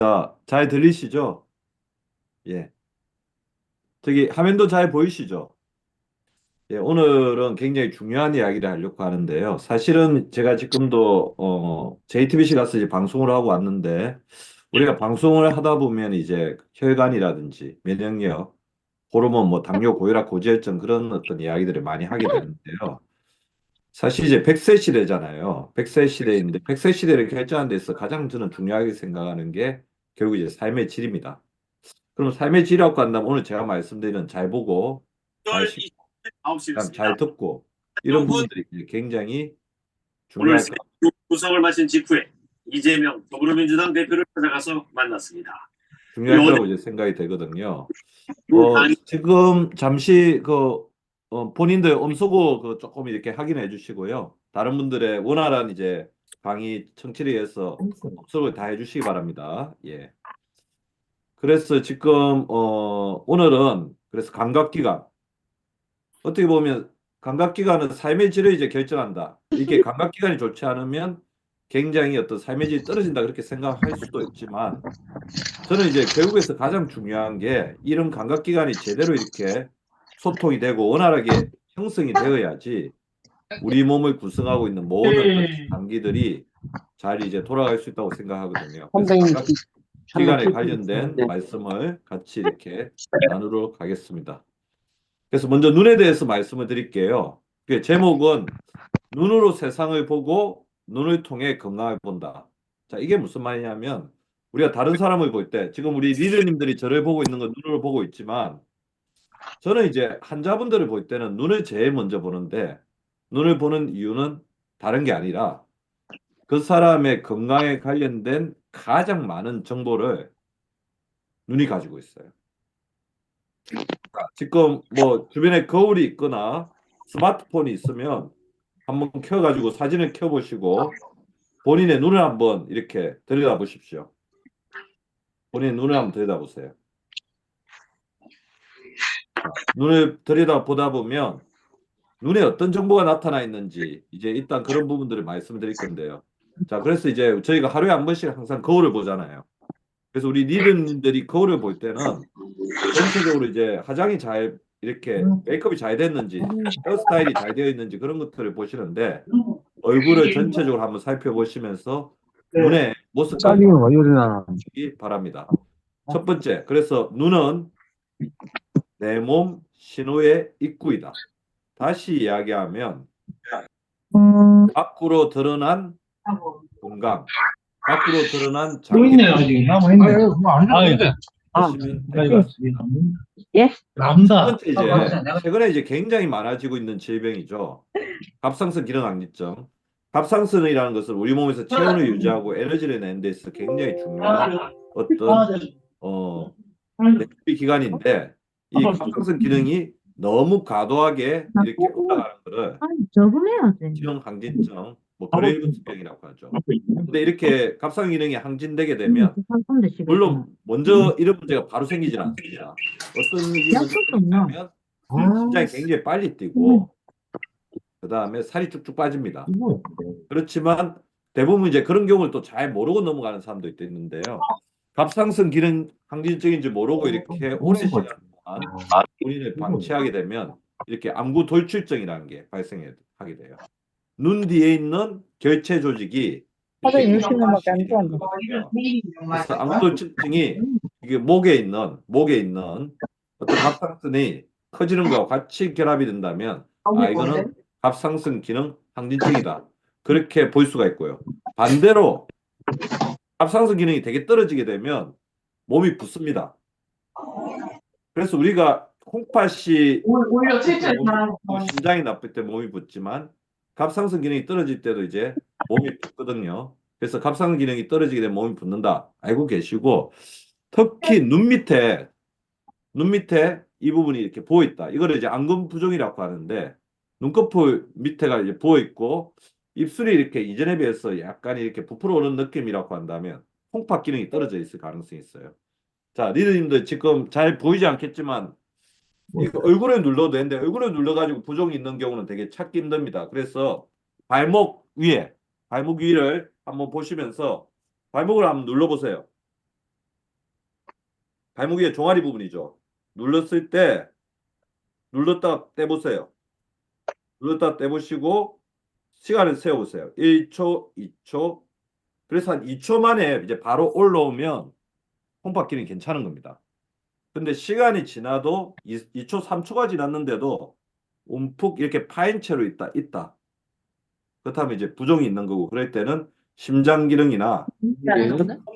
자, 잘 들리시죠? 예. 저기 화면도 잘 보이시죠? 예, 오늘은 굉장히 중요한 이야기를 하려고 하는데요. 사실은 제가 지금도 JTBC 가서 이제 방송을 하고 왔는데 우리가 방송을 하다 보면 이제 혈관이라든지 면역력, 호르몬, 뭐 당뇨, 고혈압, 고지혈증 그런 어떤 이야기들을 많이 하게 되는데요. 사실 이제 100세 시대잖아요. 100세 시대인데 100세 시대를 결정하는 데서 가장 저는 중요하게 생각하는 게 결국 이제 삶의 질입니다. 그럼 삶의 질이라고 한다면 오늘 제가 말씀드리는 잘 보고 잘 1월 씹고 그다음 잘 29시였습니다. 듣고 이런 정부 부분들이 굉장히 오늘 중요할 것 구성을 마친 직후에 이재명 더불어민주당 대표를 찾아가서 만났습니다. 이 중요할 어제 거라고 이제 생각이 되거든요. 두 당이 지금 잠시 본인들 음소거 조금 이렇게 확인해 주시고요. 다른 분들의 원활한 이제 강의 청취를 위해서 음소거 다 해주시기 바랍니다. 예. 그래서 지금 오늘은 그래서 감각기관 어떻게 보면 감각기관은 삶의 질을 이제 결정한다. 이게 감각기관이 좋지 않으면 굉장히 어떤 삶의 질이 떨어진다 그렇게 생각할 수도 있지만 저는 이제 결국에서 가장 중요한 게 이런 감각기관이 제대로 이렇게 소통이 되고 원활하게 형성이 되어야지 우리 몸을 구성하고 있는 모든 어떤 장기들이 잘 이제 돌아갈 수 있다고 생각하거든요. 그래서 선배님 한번 감각기관에 관련된 켜주세요. 말씀을 같이 이렇게 나누도록 하겠습니다. 그래서 먼저 눈에 대해서 말씀을 드릴게요. 그 제목은 눈으로 세상을 보고 눈을 통해 건강을 본다. 자, 이게 무슨 말이냐면 우리가 다른 사람을 볼 때 지금 우리 리더님들이 저를 보고 있는 건 눈으로 보고 있지만 저는 이제 환자분들을 볼 때는 눈을 제일 먼저 보는데 눈을 보는 이유는 다른 게 아니라 그 사람의 건강에 관련된 가장 많은 정보를 눈이 가지고 있어요. 지금 뭐 주변에 거울이 있거나 스마트폰이 있으면 한번 켜가지고 사진을 켜보시고 본인의 눈을 한번 이렇게 들여다보십시오. 본인의 눈을 한번 들여다보세요. 눈을 들여다보다 보면 눈에 어떤 정보가 나타나 있는지 이제 일단 그런 부분들을 말씀드릴 건데요. 자, 그래서 이제 저희가 하루에 한 번씩 항상 거울을 보잖아요. 그래서 우리 리더님들이 거울을 볼 때는 전체적으로 이제 화장이 잘 이렇게 메이크업이 잘 됐는지 헤어스타일이 잘 되어 있는지 그런 것들을 보시는데 얼굴을 전체적으로 한번 살펴보시면서 눈의 모습까지 딸기는 월요일이나 보시기 바랍니다. 첫 번째, 그래서 눈은 내 몸 신호의 입구이다. 다시 이야기하면 밖으로 드러난 건강, 밖으로 드러난 또 장기 있네 아직 남아있네. 그거 안 했는데. 보시면 나 됩니다. 이거 예? 첫 남다. 번째 이제 최근에 이제 굉장히 많아지고 있는 질병이죠. 갑상선 기능악리증. 갑상선이라는 것은 우리 몸에서 체온을 유지하고 에너지를 내는 데 있어서 굉장히 중요한 어떤 내분비 기관인데 이 갑상선 기능이 너무 과도하게 이렇게 올라가는 것을 아니, 적응해야지. 지형 항진증, 뭐 그레이브스병이라고 하죠. 근데 이렇게 갑상 기능이 항진되게 되면 부산 건데 물론 시겠구나. 먼저 이런 문제가 바로 생기지는 않습니다. 어떤 일이 먼저 약속도 없나? 생기냐면 아, 심장이 굉장히 빨리 뛰고 그 다음에 살이 쭉쭉 빠집니다. 그렇지만 대부분 이제 그런 경우를 또 잘 모르고 넘어가는 사람도 있는데요. 갑상선 기능 항진증인지 모르고 이렇게 오랜 시간 동안 본인을 방치하게 되면 이렇게 암구 돌출증이라는 게 발생하게 돼요. 눈 뒤에 있는 결체 조직이 이렇게 사장님 60년밖에 안 되는 좋아한다. 거거든요. 그래서 암구돌출증이 이게 목에 있는 어떤 갑상선이 커지는 거와 같이 결합이 된다면 이거는 갑상선 기능 항진증이다. 그렇게 볼 수가 있고요. 반대로 갑상선 기능이 되게 떨어지게 되면 몸이 붓습니다. 그래서 우리가 콩팥이 오히려 아플 때 실제 몸이 붓고 심장이 나쁠 때 몸이 붓지만 갑상선 기능이 떨어질 때도 이제 몸이 붓거든요. 그래서 갑상선 기능이 떨어지게 되면 몸이 붓는다. 알고 계시고 특히 눈 밑에 이 부분이 이렇게 부어 있다. 이거를 이제 안검 부종이라고 하는데 눈꺼풀 밑에가 이제 부어 있고 입술이 이렇게 이전에 비해서 약간 이렇게 부풀어 오는 느낌이라고 한다면 콩팥 기능이 떨어져 있을 가능성이 있어요. 자, 리더님들 지금 잘 보이지 않겠지만 이거 얼굴에 눌러도 되는데 얼굴에 눌러가지고 부종이 있는 경우는 되게 찾기 힘듭니다. 그래서 발목 위를 한번 보시면서 발목을 한번 눌러보세요. 발목의 종아리 부분이죠. 눌렀을 때 눌렀다 떼보세요. 눌렀다 떼보시고 시간을 세워보세요. 1초, 2초. 그래서 한 2초 만에 이제 바로 올라오면 홈파 기능이 괜찮은 겁니다. 근데 시간이 지나도 2초, 3초가 지났는데도 움푹 이렇게 파인 채로 있다. 그렇다면 이제 부종이 있는 거고, 그럴 때는 심장 기능이나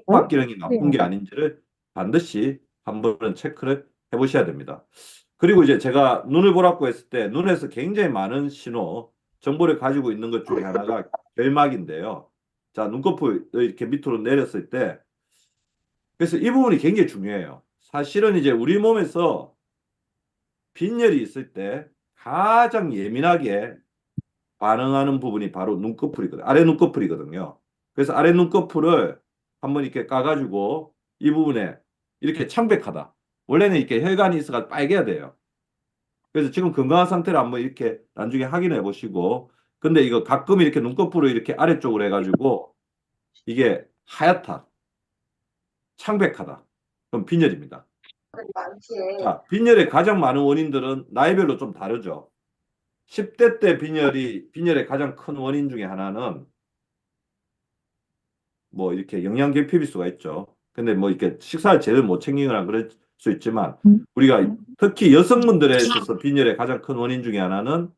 홈파 기능이 나쁜 게 아닌지를 반드시 한번 체크를 해보셔야 됩니다. 그리고 이제 제가 눈을 보라고 했을 때 눈에서 굉장히 많은 신호, 정보를 가지고 있는 것 중에 하나가 결막인데요. 자, 눈꺼풀 이렇게 밑으로 내렸을 때, 그래서 이 부분이 굉장히 중요해요. 사실은 이제 우리 몸에서 빈혈이 있을 때 가장 예민하게 반응하는 부분이 바로 눈꺼풀이거든요. 아래 눈꺼풀이거든요. 그래서 아래 눈꺼풀을 한번 이렇게 까가지고 이 부분에 이렇게 창백하다. 원래는 이렇게 혈관이 있어가 빨개야 돼요. 그래서 지금 건강한 상태를 한번 이렇게 나중에 확인해 보시고, 근데 이거 가끔 이렇게 눈꺼풀을 이렇게 아래쪽으로 해가지고 이게 하얗다, 창백하다. 그럼 빈혈입니다. 자, 빈혈의 가장 많은 원인들은 나이별로 좀 다르죠. 10대 때 빈혈의 가장 큰 원인 중에 하나는 뭐 이렇게 영양결핍일 수가 있죠. 근데 뭐 이렇게 식사를 제대로 못 챙기거나 그럴 수 있지만, 우리가 특히 여성분들에 있어서 빈혈의 가장 큰 원인 중에 하나는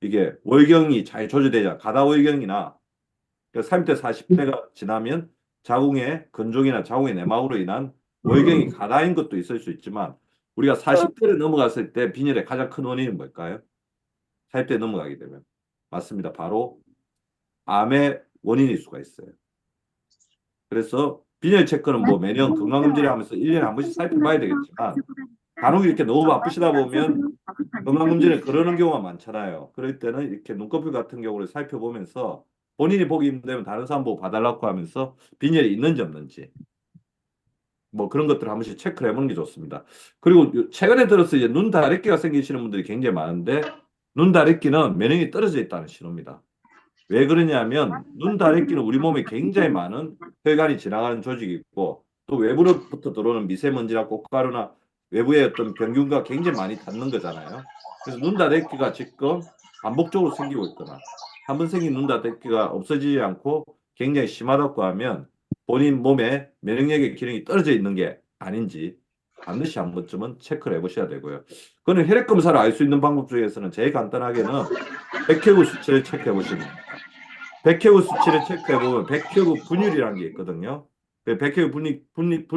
이게 월경이 잘 조절되지 않아. 가다월경이나 30대 40대가 지나면 자궁의 근종이나 자궁의 내막으로 인한 월경이 가다인 것도 있을 수 있지만, 우리가 40대를 넘어갔을 때 빈혈의 가장 큰 원인은 뭘까요? 40대 넘어가게 되면 맞습니다. 바로 암의 원인일 수가 있어요. 그래서 빈혈 체크는 뭐 매년 건강검진을 하면서 1년에 한 번씩 살펴봐야 되겠지만, 간혹 이렇게 너무 바쁘시다 보면 건강검진을 거르는 경우가 많잖아요. 그럴 때는 이렇게 눈꺼풀 같은 경우를 살펴보면서 본인이 보기 힘들면 다른 사람 보고 봐달라고 하면서 빈혈이 있는지 없는지 뭐 그런 것들을 한 번씩 체크를 해보는 게 좋습니다. 그리고 최근에 들어서 이제 눈 다래끼가 생기시는 분들이 굉장히 많은데, 눈 다래끼는 면역이 떨어져 있다는 신호입니다. 왜 그러냐면 눈 다래끼는 우리 몸에 굉장히 많은 혈관이 지나가는 조직이 있고, 또 외부로부터 들어오는 미세먼지나 꽃가루나 외부의 어떤 병균과 굉장히 많이 닿는 거잖아요. 그래서 눈 다래끼가 지금 반복적으로 생기고 있거나 한 번 생긴 눈 다래끼가 없어지지 않고 굉장히 심하다고 하면 본인 몸에 면역력의 기능이 떨어져 있는 게 아닌지 반드시 한 번쯤은 체크를 해보셔야 되고요. 그거는 혈액 검사를 알 수 있는 방법 중에서는 제일 간단하게는 백혈구 수치를 체크해 보시면 됩니다. 백혈구 수치를 체크해 보면 백혈구 분율이라는 게 있거든요. 백혈구 분율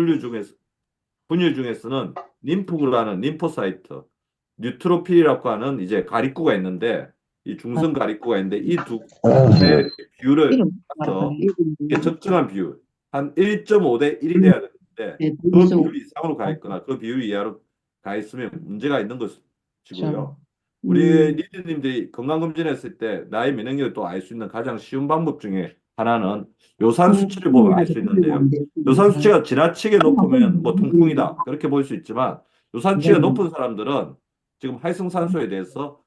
중에서는 림프구라는 림포사이트, 뉴트로필이라고 하는 이제 가립구가 있는데, 이 중성 가립구가 있는데 이 두 개의 비율을 따서 이게 적정한 비율, 한 1.5대 1이 돼야 되는데 그 비율 이상으로 가 있거나 그 비율 이하로 가 있으면 문제가 있는 것이고요. 우리 리더님들이 건강검진했을 때 나의 면역력을 또 알 수 있는 가장 쉬운 방법 중에 하나는 요산 수치를 보면 알 수 있는데요. 요산 수치가 지나치게 높으면 뭐 통풍이다 그렇게 볼 수 있지만, 요산 수치가 높은 사람들은 지금 활성산소에 대해서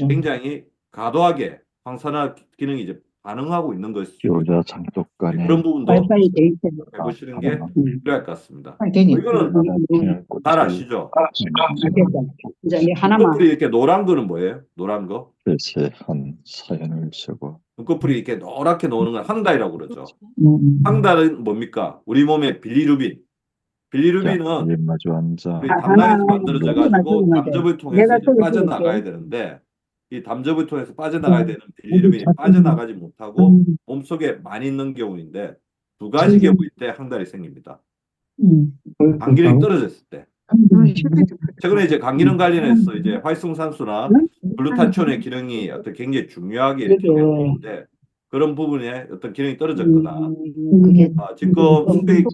굉장히 과도하게 항산화 기능이 이제 반응하고 있는 것이죠. 여자 장독 간에 그런 부분도 와이파이 돼 있어요. 해보시는 게 필요할 것 같습니다. 되니. 이거는 잘 아시죠? 이제 이 하나만. 눈꺼풀이 이렇게 노란 거는 뭐예요? 노란 거? 글쎄 한 사연을 쓰고 눈꺼풀이 이렇게 노랗게 노는 건 황달이라고 그러죠. 음. 황달은 뭡니까? 우리 몸의 빌리루빈. 빌리루빈은 마주 앉아 우리 담낭에서 만들어져 가지고 맞아. 담즙을 통해서 내가 이제 저기 빠져나가야 들을게. 되는데, 이 담즙을 통해서 빠져나가야 되는 빌리루빈이 빠져나가지 못하고 몸속에 많이 있는 경우인데, 두 가지 경우일 때 황달이 생깁니다. 간기능이 떨어졌을 때. 최근에 이제 간기능 관련해서 이제 활성산소나 글루타치온의 기능이 어떤 굉장히 중요하게 이렇게 되는데, 그런 부분에 어떤 기능이 떨어졌거나 그게 지금 수백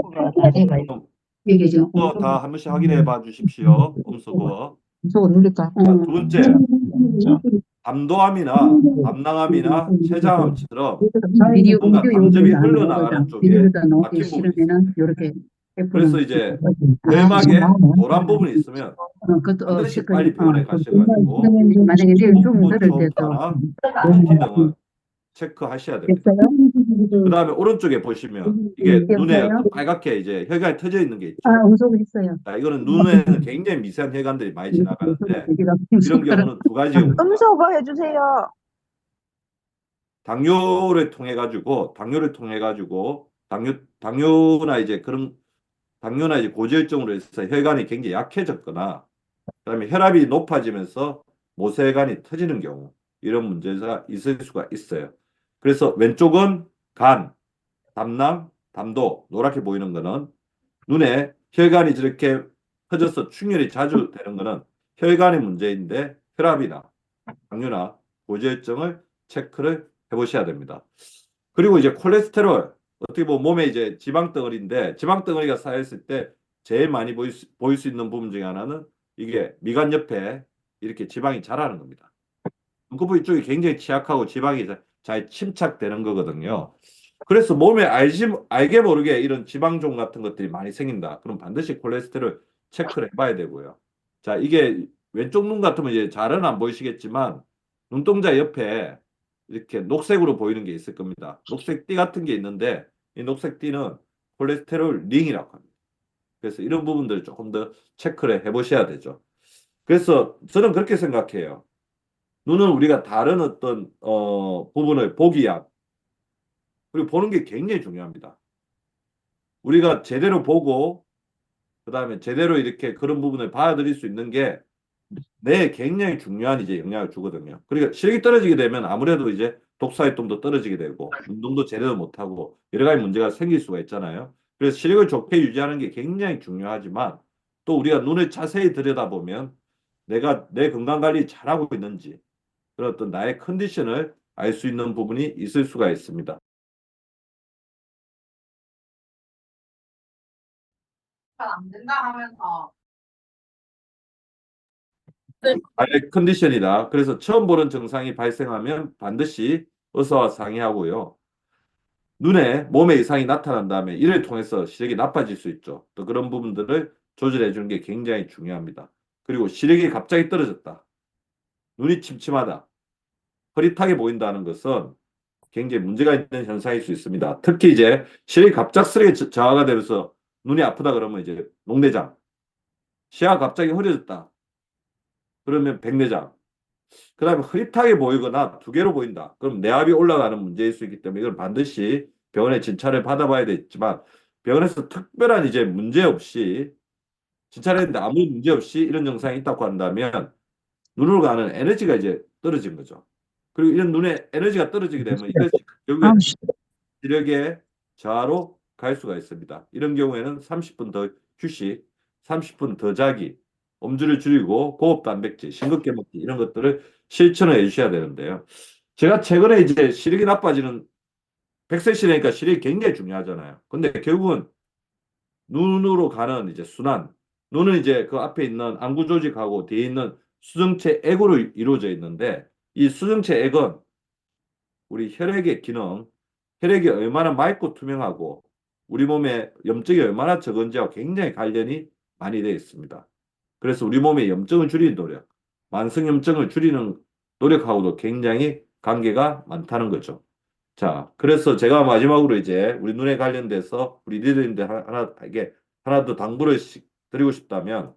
이게 지금 다 한 번씩 확인해 봐 주십시오. 음소거. 저거 누를까? 두 번째, 담도암이나 담낭암이나 췌장암처럼 뭔가 담즙이 흘러나가는 쪽에 막힌 부분이 있어요. 이렇게 그래서 이제 결막에 노란 부분이 있으면 반드시 빨리 병원에 가셔가지고 만약에 내일 좀 뭐 들을 때도 초음파나 CT 등은 체크하셔야 됩니다. 됐어요? 그 다음에 오른쪽에 보시면 이게 눈에 여보세요? 어떤 빨갛게 이제 혈관이 터져 있는 게 있죠. 아, 음소거했어요. 자, 이거는 눈에는 굉장히 미세한 혈관들이 많이 지나가는데 이런 경우는 두 가지 경우입니다. 음소거 해주세요. 당뇨를 통해 가지고 당뇨나 이제 그런 당뇨나 이제 고지혈증으로 해서 혈관이 굉장히 약해졌거나 그다음에 혈압이 높아지면서 모세혈관이 터지는 경우 이런 문제가 있을 수가 있어요. 그래서 왼쪽은 간, 담낭, 담도 노랗게 보이는 거는 눈에 혈관이 저렇게 터져서 충혈이 자주 되는 거는 혈관의 문제인데 혈압이나 당뇨나 고지혈증을 체크를 해보셔야 됩니다. 그리고 이제 콜레스테롤 어떻게 보면 몸에 이제 지방 덩어리인데 지방 덩어리가 쌓였을 때 제일 많이 보일 수 있는 부분 중에 하나는 이게 미간 옆에 이렇게 지방이 자라는 겁니다. 눈꺼풀 이쪽이 굉장히 취약하고 지방이 잘 침착되는 거거든요. 그래서 몸에 알게 모르게 이런 지방종 같은 것들이 많이 생긴다. 그럼 반드시 콜레스테롤 체크를 해봐야 되고요. 자, 이게 왼쪽 눈 같으면 이제 잘은 안 보이시겠지만 눈동자 옆에 이렇게 녹색으로 보이는 게 있을 겁니다. 녹색 띠 같은 게 있는데 이 녹색 띠는 콜레스테롤 링이라고 합니다. 그래서 이런 부분들 조금 더 체크를 해보셔야 되죠. 그래서 저는 그렇게 생각해요. 눈은 우리가 다른 어떤 부분을 보기 위한 그리고 보는 게 굉장히 중요합니다. 우리가 제대로 보고 그다음에 제대로 이렇게 그런 부분을 받아들일 수 있는 게 뇌에 굉장히 중요한 이제 영향을 주거든요. 그러니까 시력이 떨어지게 되면 아무래도 이제 독사활동도 떨어지게 되고 운동도 제대로 못하고 여러 가지 문제가 생길 수가 있잖아요. 그래서 시력을 좋게 유지하는 게 굉장히 중요하지만 또 우리가 눈을 자세히 들여다보면 내가 내 건강 관리 잘하고 있는지 그런 어떤 나의 컨디션을 알 수 있는 부분이 있을 수가 있습니다. 안 된다 하면서. 나의 컨디션이다. 그래서 처음 보는 증상이 발생하면 반드시 의사와 상의하고요. 눈에 몸에 이상이 나타난 다음에 이를 통해서 시력이 나빠질 수 있죠. 또 그런 부분들을 조절해 주는 게 굉장히 중요합니다. 그리고 시력이 갑자기 떨어졌다. 눈이 침침하다. 흐릿하게 보인다는 것은 굉장히 문제가 있는 현상일 수 있습니다. 특히 이제 시력이 갑작스레 저하가 되면서 눈이 아프다 그러면 이제 녹내장, 시야가 갑자기 흐려졌다. 그러면 백내장, 그 다음에 흐릿하게 보이거나 두 개로 보인다. 그럼 뇌압이 올라가는 문제일 수 있기 때문에 이건 반드시 병원에 진찰을 받아봐야 되겠지만 병원에서 특별한 이제 문제 없이 진찰을 했는데 아무 문제 없이 이런 증상이 있다고 한다면 눈으로 가는 에너지가 이제 떨어진 거죠. 그리고 이런 눈에 에너지가 떨어지게 되면 이것이 결국에 시력의 저하로 갈 수가 있습니다. 이런 경우에는 30분 더 휴식, 30분 더 자기, 음주를 줄이고 고급 단백질, 심각게 먹기 이런 것들을 실천을 해주셔야 되는데요. 제가 최근에 이제 시력이 나빠지는 100세 시대니까 시력이 굉장히 중요하잖아요. 근데 결국은 눈으로 가는 이제 순환, 눈은 이제 그 앞에 있는 안구 조직하고 뒤에 있는 수정체 액으로 이루어져 있는데 이 수정체 액은 우리 혈액의 기능, 혈액이 얼마나 맑고 투명하고 우리 몸에 염증이 얼마나 적은지와 굉장히 관련이 많이 되어 있습니다. 그래서 우리 몸의 염증을 줄이는 노력, 만성 염증을 줄이는 노력하고도 굉장히 관계가 많다는 거죠. 자, 그래서 제가 마지막으로 이제 우리 눈에 관련돼서 우리 리더님들 하나 더 당부를 드리고 싶다면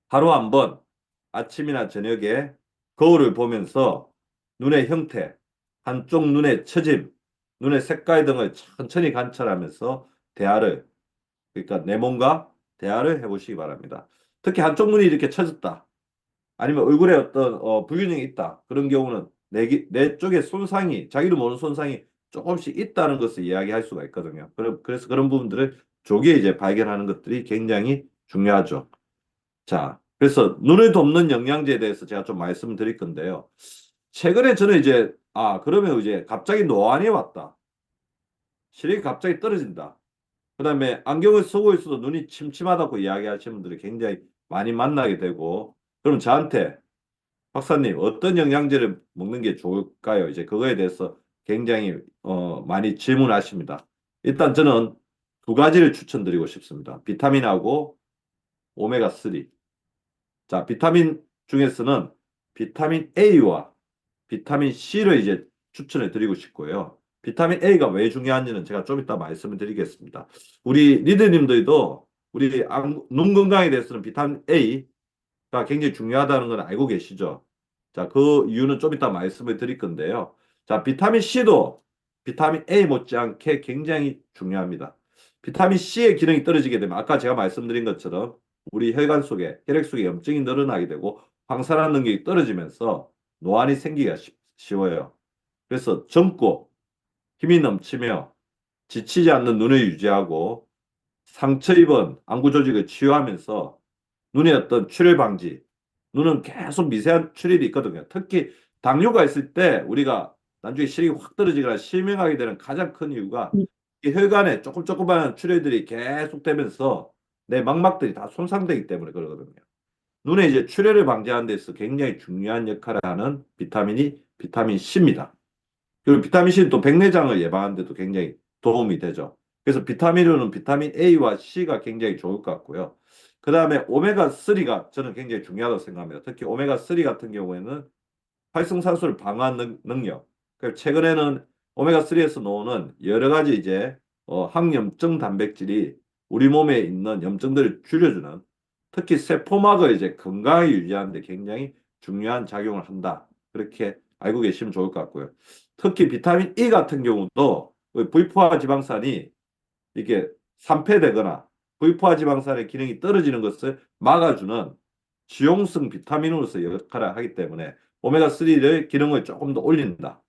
하루 한번 아침이나 저녁에 거울을 보면서 눈의 형태, 한쪽 눈의 처짐, 눈의 색깔 등을 천천히 관찰하면서 대화를 그러니까 내 몸과 대화를 해보시기 바랍니다. 특히 한쪽 눈이 이렇게 처졌다. 아니면 얼굴에 어떤 불균형이 있다. 그런 경우는 내 쪽에 손상이 자기도 모르는 손상이 조금씩 있다는 것을 이야기할 수가 있거든요. 그래서 그런 부분들을 조기에 이제 발견하는 것들이 굉장히 중요하죠. 자, 그래서 눈을 돕는 영양제에 대해서 제가 좀 말씀을 드릴 건데요. 최근에 저는 이제 그러면 이제 갑자기 노안이 왔다. 시력이 갑자기 떨어진다. 그다음에 안경을 쓰고 있어도 눈이 침침하다고 이야기하시는 분들이 굉장히 많이 만나게 되고 그럼 저한테 박사님 어떤 영양제를 먹는 게 좋을까요? 이제 그거에 대해서 굉장히 많이 질문하십니다. 일단 저는 두 가지를 추천드리고 싶습니다. 비타민하고 오메가3. 자, 비타민 중에서는 비타민 A와 비타민 C를 이제 추천해 드리고 싶고요. 비타민 A가 왜 중요한지는 제가 좀 이따 말씀을 드리겠습니다. 우리 리더님들도 우리 눈 건강에 대해서는 비타민 A가 굉장히 중요하다는 건 알고 계시죠? 자, 그 이유는 좀 이따 말씀을 드릴 건데요. 자, 비타민 C도 비타민 A 못지않게 굉장히 중요합니다. 비타민 C의 기능이 떨어지게 되면 아까 제가 말씀드린 것처럼 우리 혈관 속에 혈액 속에 염증이 늘어나게 되고 황산화 능력이 떨어지면서 노안이 생기기가 쉬워요. 그래서 젊고 힘이 넘치며 지치지 않는 눈을 유지하고 상처 입은 안구 조직을 치유하면서 눈의 어떤 출혈 방지, 눈은 계속 미세한 출혈이 있거든요. 특히 당뇨가 있을 때 우리가 나중에 시력이 확 떨어지거나 실명하게 되는 가장 큰 이유가 이 혈관에 조그마한 출혈들이 계속되면서 내 망막들이 다 손상되기 때문에 그러거든요. 눈에 이제 출혈을 방지하는 데서 굉장히 중요한 역할을 하는 비타민이 비타민 C입니다. 그리고 비타민 C는 또 백내장을 예방하는 데도 굉장히 도움이 되죠. 그래서 비타민으로는 비타민 A와 C가 굉장히 좋을 것 같고요. 그 다음에 오메가3가 저는 굉장히 중요하다고 생각합니다. 특히 오메가3 같은 경우에는 활성산소를 방어하는 능력. 최근에는 오메가3에서 나오는 여러 가지 이제 항염증 단백질이 우리 몸에 있는 염증들을 줄여주는 특히 세포막을 이제 건강하게 유지하는 데 굉장히 중요한 작용을 한다. 그렇게 알고 계시면 좋을 것 같고요. 특히 비타민 E 같은 경우도 부포화 지방산이 이게 산패되거나 부포화 지방산의 기능이 떨어지는 것을 막아주는 지용성 비타민으로서 역할을 하기 때문에 오메가3의 기능을 조금 더 올린다.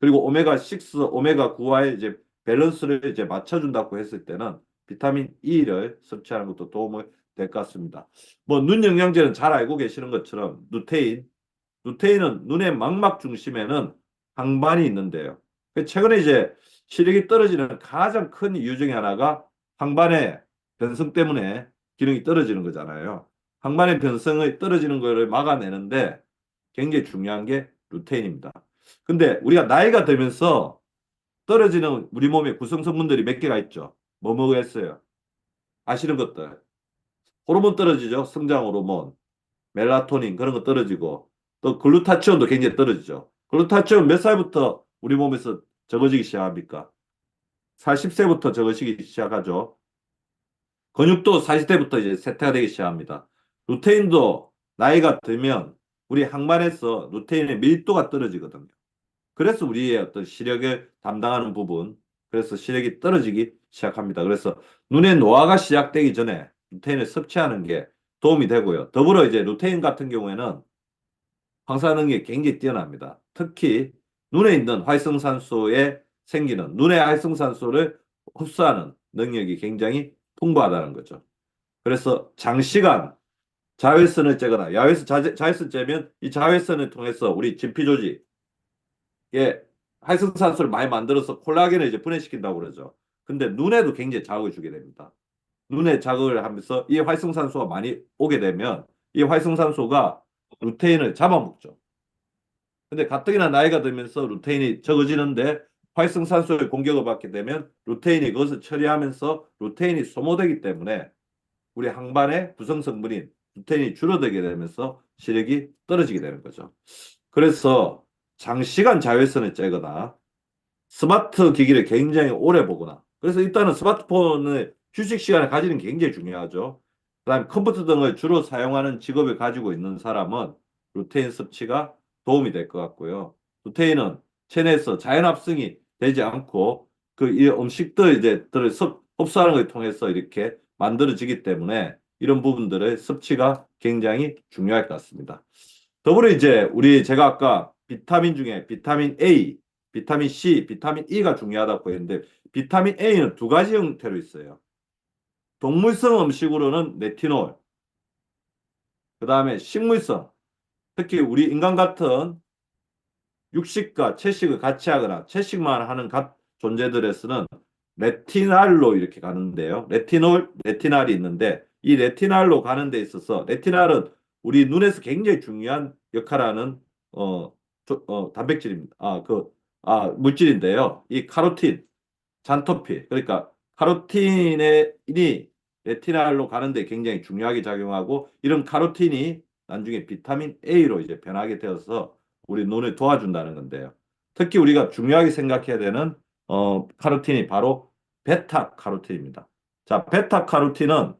그리고 오메가6, 오메가9와의 이제 밸런스를 이제 맞춰준다고 했을 때는 비타민 E를 섭취하는 것도 도움을 될 것 같습니다. 뭐 눈 영양제는 잘 알고 계시는 것처럼 루테인은 눈의 망막 중심에는 항반이 있는데요. 최근에 이제 시력이 떨어지는 가장 큰 이유 중에 하나가 항반의 변성 때문에 기능이 떨어지는 거잖아요. 항반의 변성이 떨어지는 것을 막아내는데 굉장히 중요한 게 루테인입니다. 근데 우리가 나이가 들면서 떨어지는 우리 몸의 구성 성분들이 몇 개가 있죠. 뭐 뭐겠어요? 아시는 것들. 호르몬 떨어지죠. 성장 호르몬, 멜라토닌 그런 거 떨어지고 또 글루타치온도 굉장히 떨어지죠. 글루타치온 몇 살부터 우리 몸에서 적어지기 시작합니까? 40세부터 적어지기 시작하죠. 근육도 40대부터 이제 쇠퇴가 되기 시작합니다. 루테인도 나이가 들면 우리 항반에서 루테인의 밀도가 떨어지거든요. 그래서 우리의 어떤 시력을 담당하는 부분, 그래서 시력이 떨어지기 시작합니다. 그래서 눈의 노화가 시작되기 전에 루테인을 섭취하는 게 도움이 되고요. 더불어 이제 루테인 같은 경우에는 황사 능력이 굉장히 뛰어납니다. 특히 눈에 있는 활성산소에 생기는 눈의 활성산소를 흡수하는 능력이 굉장히 풍부하다는 거죠. 그래서 장시간 자외선을 쬐거나 자외선 쬐면 이 자외선을 통해서 우리 진피조직에 활성산소를 많이 만들어서 콜라겐을 이제 분해시킨다고 그러죠. 근데 눈에도 굉장히 자극을 주게 됩니다. 눈에 자극을 하면서 이 활성산소가 많이 오게 되면 이 활성산소가 루테인을 잡아먹죠. 근데 가뜩이나 나이가 들면서 루테인이 적어지는데 활성산소의 공격을 받게 되면 루테인이 그것을 처리하면서 루테인이 소모되기 때문에 우리 항반의 구성 성분인 루테인이 줄어들게 되면서 시력이 떨어지게 되는 거죠. 그래서 장시간 자외선을 쬐거나 스마트 기기를 굉장히 오래 보거나 그래서 일단은 스마트폰을 휴식 시간에 가지는 게 굉장히 중요하죠. 그다음에 컴퓨터 등을 주로 사용하는 직업을 가지고 있는 사람은 루테인 섭취가 도움이 될 것 같고요. 루테인은 체내에서 자연 합성이 되지 않고 그 이 음식들 이제 들을 흡수하는 걸 통해서 이렇게 만들어지기 때문에 이런 부분들의 섭취가 굉장히 중요할 것 같습니다. 더불어 이제 제가 아까 비타민 중에 비타민 A, 비타민 C, 비타민 E가 중요하다고 했는데 비타민 A는 두 가지 형태로 있어요. 동물성 음식으로는 레티놀, 그 다음에 식물성, 특히 우리 인간 같은 육식과 채식을 같이 하거나 채식만 하는 존재들에서는 레티날로 이렇게 가는데요. 레티날이 있는데 이 레티날로 가는 데 있어서 레티날은 우리 눈에서 굉장히 중요한 역할을 하는 단백질입니다. 물질인데요. 이 카로틴, 잔토필, 그러니까 카로틴이 레티날로 가는데 굉장히 중요하게 작용하고 이런 카로틴이 나중에 비타민 A로 이제 변하게 되어서 우리 눈을 도와준다는 건데요. 특히 우리가 중요하게 생각해야 되는 카로틴이 바로 베타카로틴입니다. 자, 베타카로틴은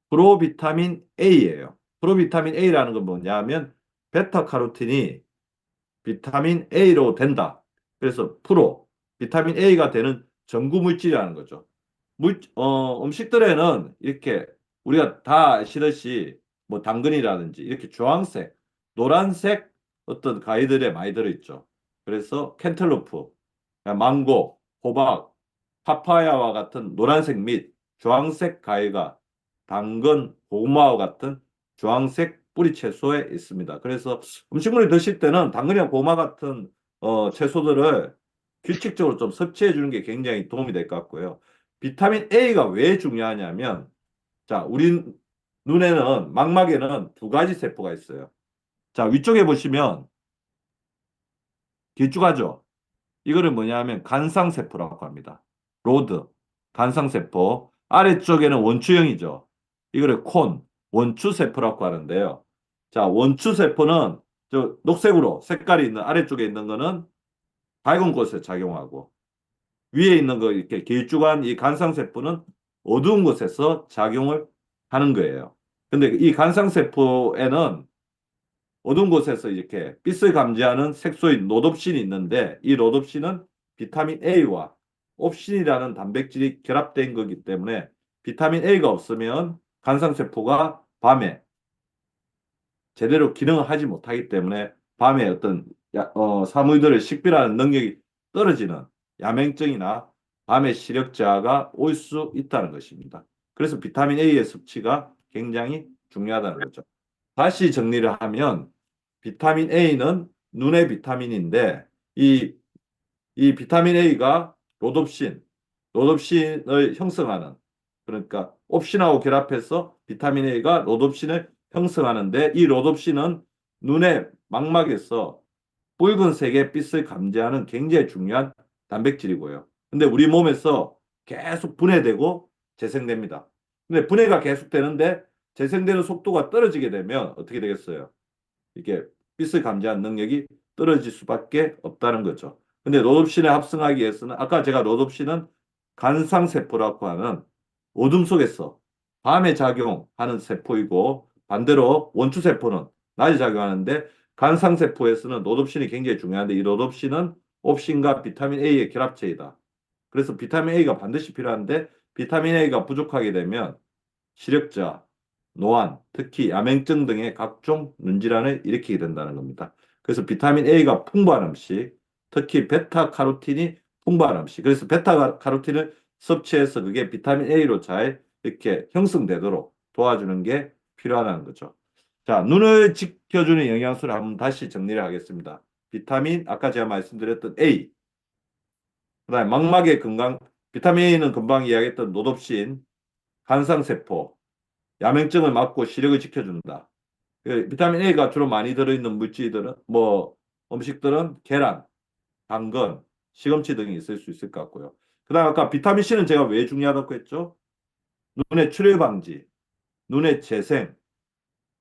프로비타민 A예요. 프로비타민 A라는 건 뭐냐면 베타카로틴이 비타민 A로 된다. 그래서 비타민 A가 되는 전구 물질이라는 거죠. 음식들에는 이렇게 우리가 다 아시듯이 뭐 당근이라든지 이렇게 주황색, 노란색 어떤 과일들에 많이 들어있죠. 그래서 캔털루프, 망고, 호박, 파파야와 같은 노란색 및 주황색 과일과 당근, 고구마와 같은 주황색 뿌리 채소에 있습니다. 그래서 음식물을 드실 때는 당근이나 고구마 같은 채소들을 규칙적으로 좀 섭취해 주는 게 굉장히 도움이 될 것 같고요. 비타민 A가 왜 중요하냐면, 자, 우리 눈에는, 망막에는 두 가지 세포가 있어요. 자, 위쪽에 보시면 길쭉하죠? 이거를 뭐냐면 간상세포라고 합니다. 로드, 간상세포. 아래쪽에는 원추형이죠. 이거를 원추세포라고 하는데요. 자, 원추세포는 저 녹색으로 색깔이 있는 아래쪽에 있는 거는 밝은 곳에 작용하고, 위에 있는 거 이렇게 길쭉한 이 간상세포는 어두운 곳에서 작용을 하는 거예요. 근데 이 간상세포에는 어두운 곳에서 이렇게 빛을 감지하는 색소인 로놉신이 있는데, 이 로놉신은 비타민 A와 옵신이라는 단백질이 결합된 거기 때문에 비타민 A가 없으면 간상세포가 밤에 제대로 기능을 하지 못하기 때문에 밤에 어떤 사물들을 식별하는 능력이 떨어지는 야맹증이나 밤의 시력 저하가 올 수 있다는 것입니다. 그래서 비타민 A의 섭취가 굉장히 중요하다는 거죠. 다시 정리를 하면 비타민 A는 눈의 비타민인데 이 비타민 A가 로놉신을 형성하는, 그러니까 옵신하고 결합해서 비타민 A가 로놉신을 형성하는데, 이 로놉신은 눈의 망막에서 붉은색의 빛을 감지하는 굉장히 중요한 단백질이고요. 근데 우리 몸에서 계속 분해되고 재생됩니다. 근데 분해가 계속 되는데 재생되는 속도가 떨어지게 되면 어떻게 되겠어요? 이게 빛을 감지하는 능력이 떨어질 수밖에 없다는 거죠. 근데 로놉신에 합성하기 위해서는, 아까 제가 로놉신은 간상세포라고 하는 어둠 속에서 밤에 작용하는 세포이고, 반대로 원추세포는 낮에 작용하는데, 간상세포에서는 로놉신이 굉장히 중요한데, 이 로놉신은 옵신과 비타민 A의 결합체이다. 그래서 비타민 A가 반드시 필요한데, 비타민 A가 부족하게 되면 시력저하, 노안, 특히 야맹증 등의 각종 눈질환을 일으키게 된다는 겁니다. 그래서 비타민 A가 풍부한 음식, 특히 베타카로틴이 풍부한 음식. 그래서 베타카로틴을 섭취해서 그게 비타민 A로 잘 이렇게 형성되도록 도와주는 게 필요하다는 거죠. 자, 눈을 지켜주는 영양소를 한번 다시 정리를 하겠습니다. 비타민, 아까 제가 말씀드렸던 A, 그다음에 망막의 건강, 비타민 A는 금방 이야기했던 노놉신, 간상세포, 야맹증을 막고 시력을 지켜준다. 비타민 A가 주로 많이 들어있는 물질들은 음식들은 계란, 당근, 시금치 등이 있을 수 있을 것 같고요. 그다음 아까 비타민 C는 제가 왜 중요하다고 했죠? 눈의 출혈 방지, 눈의 재생,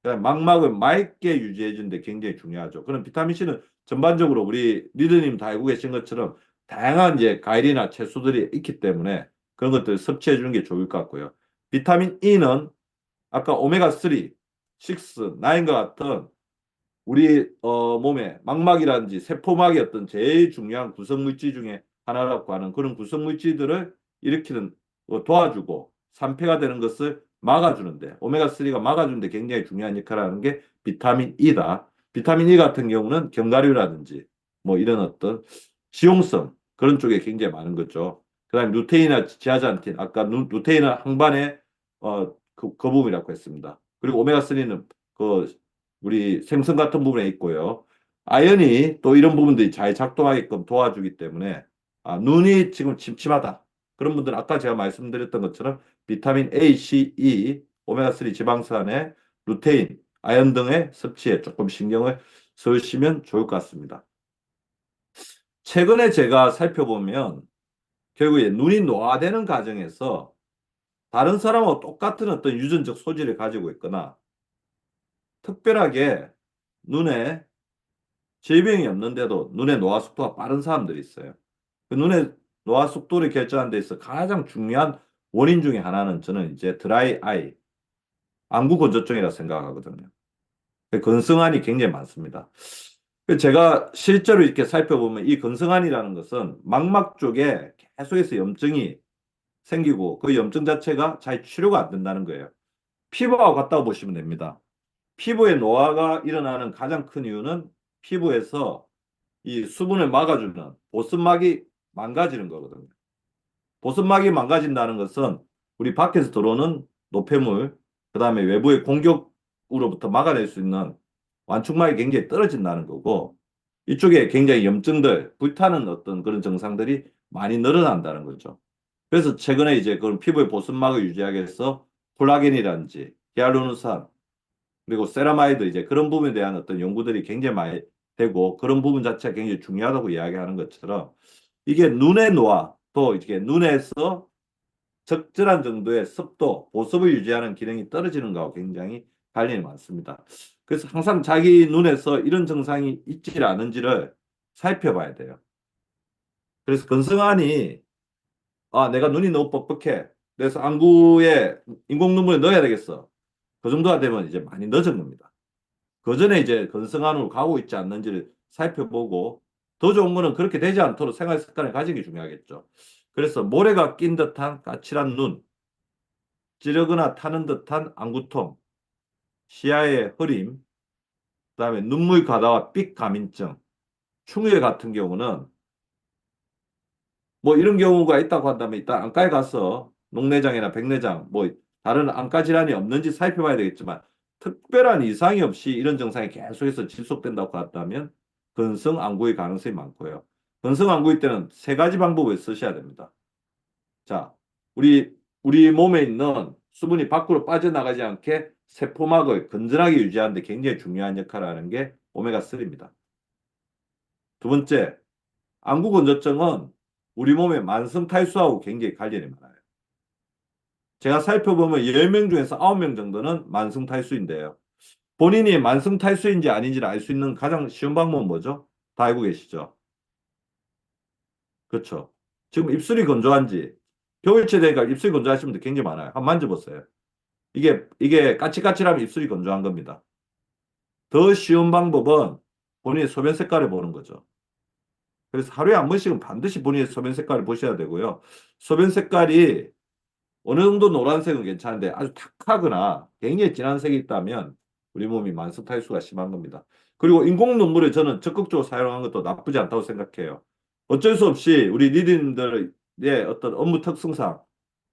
그다음 망막을 맑게 유지해 주는데 굉장히 중요하죠. 그럼 비타민 C는 전반적으로 우리 리더님 다 알고 계신 것처럼 다양한 이제 과일이나 채소들이 있기 때문에 그런 것들 섭취해 주는 게 좋을 것 같고요. 비타민 E는 아까 오메가3, 6, 9과 같은 우리 몸에 망막이라든지 세포막의 어떤 제일 중요한 구성물질 중에 하나라고 하는 그런 구성물질들을 일으키는 도와주고 산패가 되는 것을 막아주는데, 오메가3가 막아주는데 굉장히 중요한 역할을 하는 게 비타민 E다. 비타민 E 같은 경우는 견과류라든지 뭐 이런 어떤 지용성 그런 쪽에 굉장히 많은 거죠. 그다음에 루테인이나 지아잔틴, 아까 루테인은 항반의 그 부분이라고 했습니다. 그리고 오메가3는 그 우리 생선 같은 부분에 있고요. 아연이 또 이런 부분들이 잘 작동하게끔 도와주기 때문에 눈이 지금 침침하다. 그런 분들은 아까 제가 말씀드렸던 것처럼 비타민 A, C, E, 오메가3 지방산에 루테인, 아연 등의 섭취에 조금 신경을 쓰시면 좋을 것 같습니다. 최근에 제가 살펴보면 결국에 눈이 노화되는 과정에서 다른 사람하고 똑같은 어떤 유전적 소질을 가지고 있거나 특별하게 눈에 질병이 없는데도 눈의 노화 속도가 빠른 사람들이 있어요. 그 눈의 노화 속도를 결정하는 데 있어 가장 중요한 원인 중에 하나는 저는 이제 드라이 아이, 안구 건조증이라고 생각하거든요. 그 건성환이 굉장히 많습니다. 그 제가 실제로 이렇게 살펴보면 이 건성환이라는 것은 망막 쪽에 계속해서 염증이 생기고 그 염증 자체가 잘 치료가 안 된다는 거예요. 피부하고 같다고 보시면 됩니다. 피부의 노화가 일어나는 가장 큰 이유는 피부에서 이 수분을 막아주는 보습막이 망가지는 거거든요. 보습막이 망가진다는 것은 우리 밖에서 들어오는 노폐물, 그 다음에 외부의 공격으로부터 막아낼 수 있는 완충막이 굉장히 떨어진다는 거고, 이쪽에 굉장히 염증들, 불타는 어떤 그런 증상들이 많이 늘어난다는 거죠. 그래서 최근에 이제 그런 피부의 보습막을 유지하기 위해서 콜라겐이라든지 히알루론산, 그리고 세라마이드 이제 그런 부분에 대한 어떤 연구들이 굉장히 많이 되고 그런 부분 자체가 굉장히 중요하다고 이야기하는 것처럼 이게 눈의 노화 또 이게 눈에서 적절한 정도의 습도, 보습을 유지하는 기능이 떨어지는 거하고 굉장히 관련이 많습니다. 그래서 항상 자기 눈에서 이런 증상이 있지 않은지를 살펴봐야 돼요. 그래서 건성환이 내가 눈이 너무 뻑뻑해. 그래서 안구에 인공 눈물을 넣어야 되겠어. 그 정도가 되면 이제 많이 늦은 겁니다. 그 전에 이제 건성환으로 가고 있지 않는지를 살펴보고 더 좋은 거는 그렇게 되지 않도록 생활 습관을 가지는 게 중요하겠죠. 그래서 모래가 낀 듯한 까칠한 눈, 찌르거나 타는 듯한 안구통, 시야의 흐림, 그다음에 눈물 가다와 삑 감인증, 충혈 같은 경우는 뭐 이런 경우가 있다고 한다면 일단 안과에 가서 녹내장이나 백내장 뭐 다른 안과 질환이 없는지 살펴봐야 되겠지만 특별한 이상이 없이 이런 증상이 계속해서 지속된다고 한다면 근성 안구의 가능성이 많고요. 근성 안구일 때는 세 가지 방법을 쓰셔야 됩니다. 자, 우리 몸에 있는 수분이 밖으로 빠져나가지 않게 세포막을 건전하게 유지하는 데 굉장히 중요한 역할을 하는 게 오메가3입니다. 두 번째, 안구 건조증은 우리 몸의 만성 탈수하고 굉장히 관련이 많아요. 제가 살펴보면 10명 중에서 9명 정도는 만성 탈수인데요. 본인이 만성 탈수인지 아닌지를 알 수 있는 가장 쉬운 방법은 뭐죠? 다 알고 계시죠? 그렇죠. 지금 입술이 건조한지 겨울철 되니까 입술이 건조하신 분들 굉장히 많아요. 한번 만져보세요. 이게 까칠까칠하면 입술이 건조한 겁니다. 더 쉬운 방법은 본인의 소변 색깔을 보는 거죠. 그래서 하루에 한 번씩은 반드시 본인의 소변 색깔을 보셔야 되고요. 소변 색깔이 어느 정도 노란색은 괜찮은데 아주 탁하거나 굉장히 진한 색이 있다면 우리 몸이 만성 탈수가 심한 겁니다. 그리고 인공 눈물을 저는 적극적으로 사용하는 것도 나쁘지 않다고 생각해요. 어쩔 수 없이 우리 리더님들의 어떤 업무 특성상,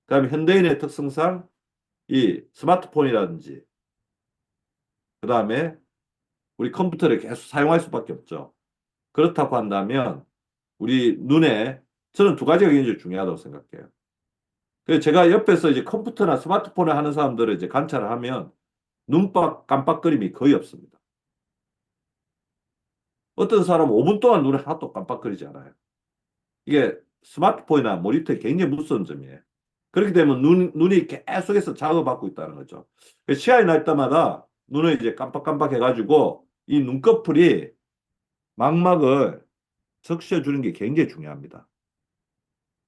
그다음에 현대인의 특성상 이 스마트폰이라든지 그다음에 우리 컴퓨터를 계속 사용할 수밖에 없죠. 그렇다고 한다면 우리 눈에 저는 두 가지가 굉장히 중요하다고 생각해요. 그래서 제가 옆에서 이제 컴퓨터나 스마트폰을 하는 사람들을 이제 관찰을 하면 눈 깜빡거림이 거의 없습니다. 어떤 사람은 5분 동안 눈을 하나도 깜빡거리지 않아요. 이게 스마트폰이나 모니터에 굉장히 무서운 점이에요. 그렇게 되면 눈이 계속해서 자극받고 있다는 거죠. 시야이 날 때마다 눈을 이제 깜빡깜빡 해가지고 이 눈꺼풀이 망막을 적셔주는 게 굉장히 중요합니다.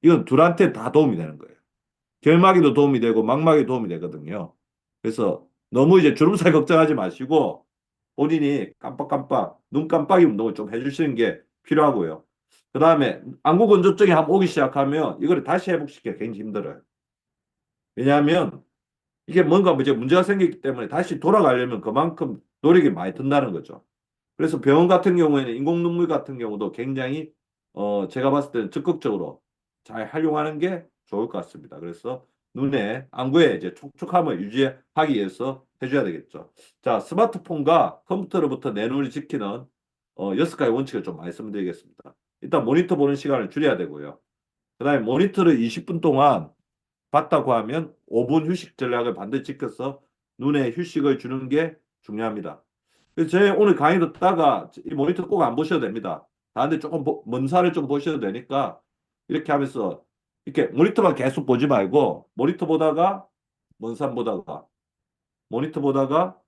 이건 둘한테 다 도움이 되는 거예요. 결막에도 도움이 되고 망막에 도움이 되거든요. 그래서 너무 이제 주름살 걱정하지 마시고 본인이 깜빡깜빡 눈 깜빡이 운동을 좀 해주시는 게 필요하고요. 그 다음에 안구 건조증이 한번 오기 시작하면 이거를 다시 회복시키기가 굉장히 힘들어요. 왜냐하면 이게 뭔가 이제 문제가 생기기 때문에 다시 돌아가려면 그만큼 노력이 많이 든다는 거죠. 그래서 병원 같은 경우에는 인공눈물 같은 경우도 굉장히 제가 봤을 때는 적극적으로 잘 활용하는 게 좋을 것 같습니다. 그래서 눈에 안구에 이제 촉촉함을 유지하기 위해서 해줘야 되겠죠. 자, 스마트폰과 컴퓨터로부터 내 눈을 지키는 6가지 원칙을 좀 말씀드리겠습니다. 일단 모니터 보는 시간을 줄여야 되고요. 그다음에 모니터를 20분 동안 봤다고 하면 5분 휴식 전략을 반드시 지켜서 눈에 휴식을 주는 게 중요합니다. 그래서 제 오늘 강의 듣다가 이 모니터 꼭 안 보셔도 됩니다. 다른데 조금 먼 산을 좀 보셔도 되니까 이렇게 하면서 이렇게 모니터만 계속 보지 말고 모니터 보다가 먼 산 보다가 모니터 보다가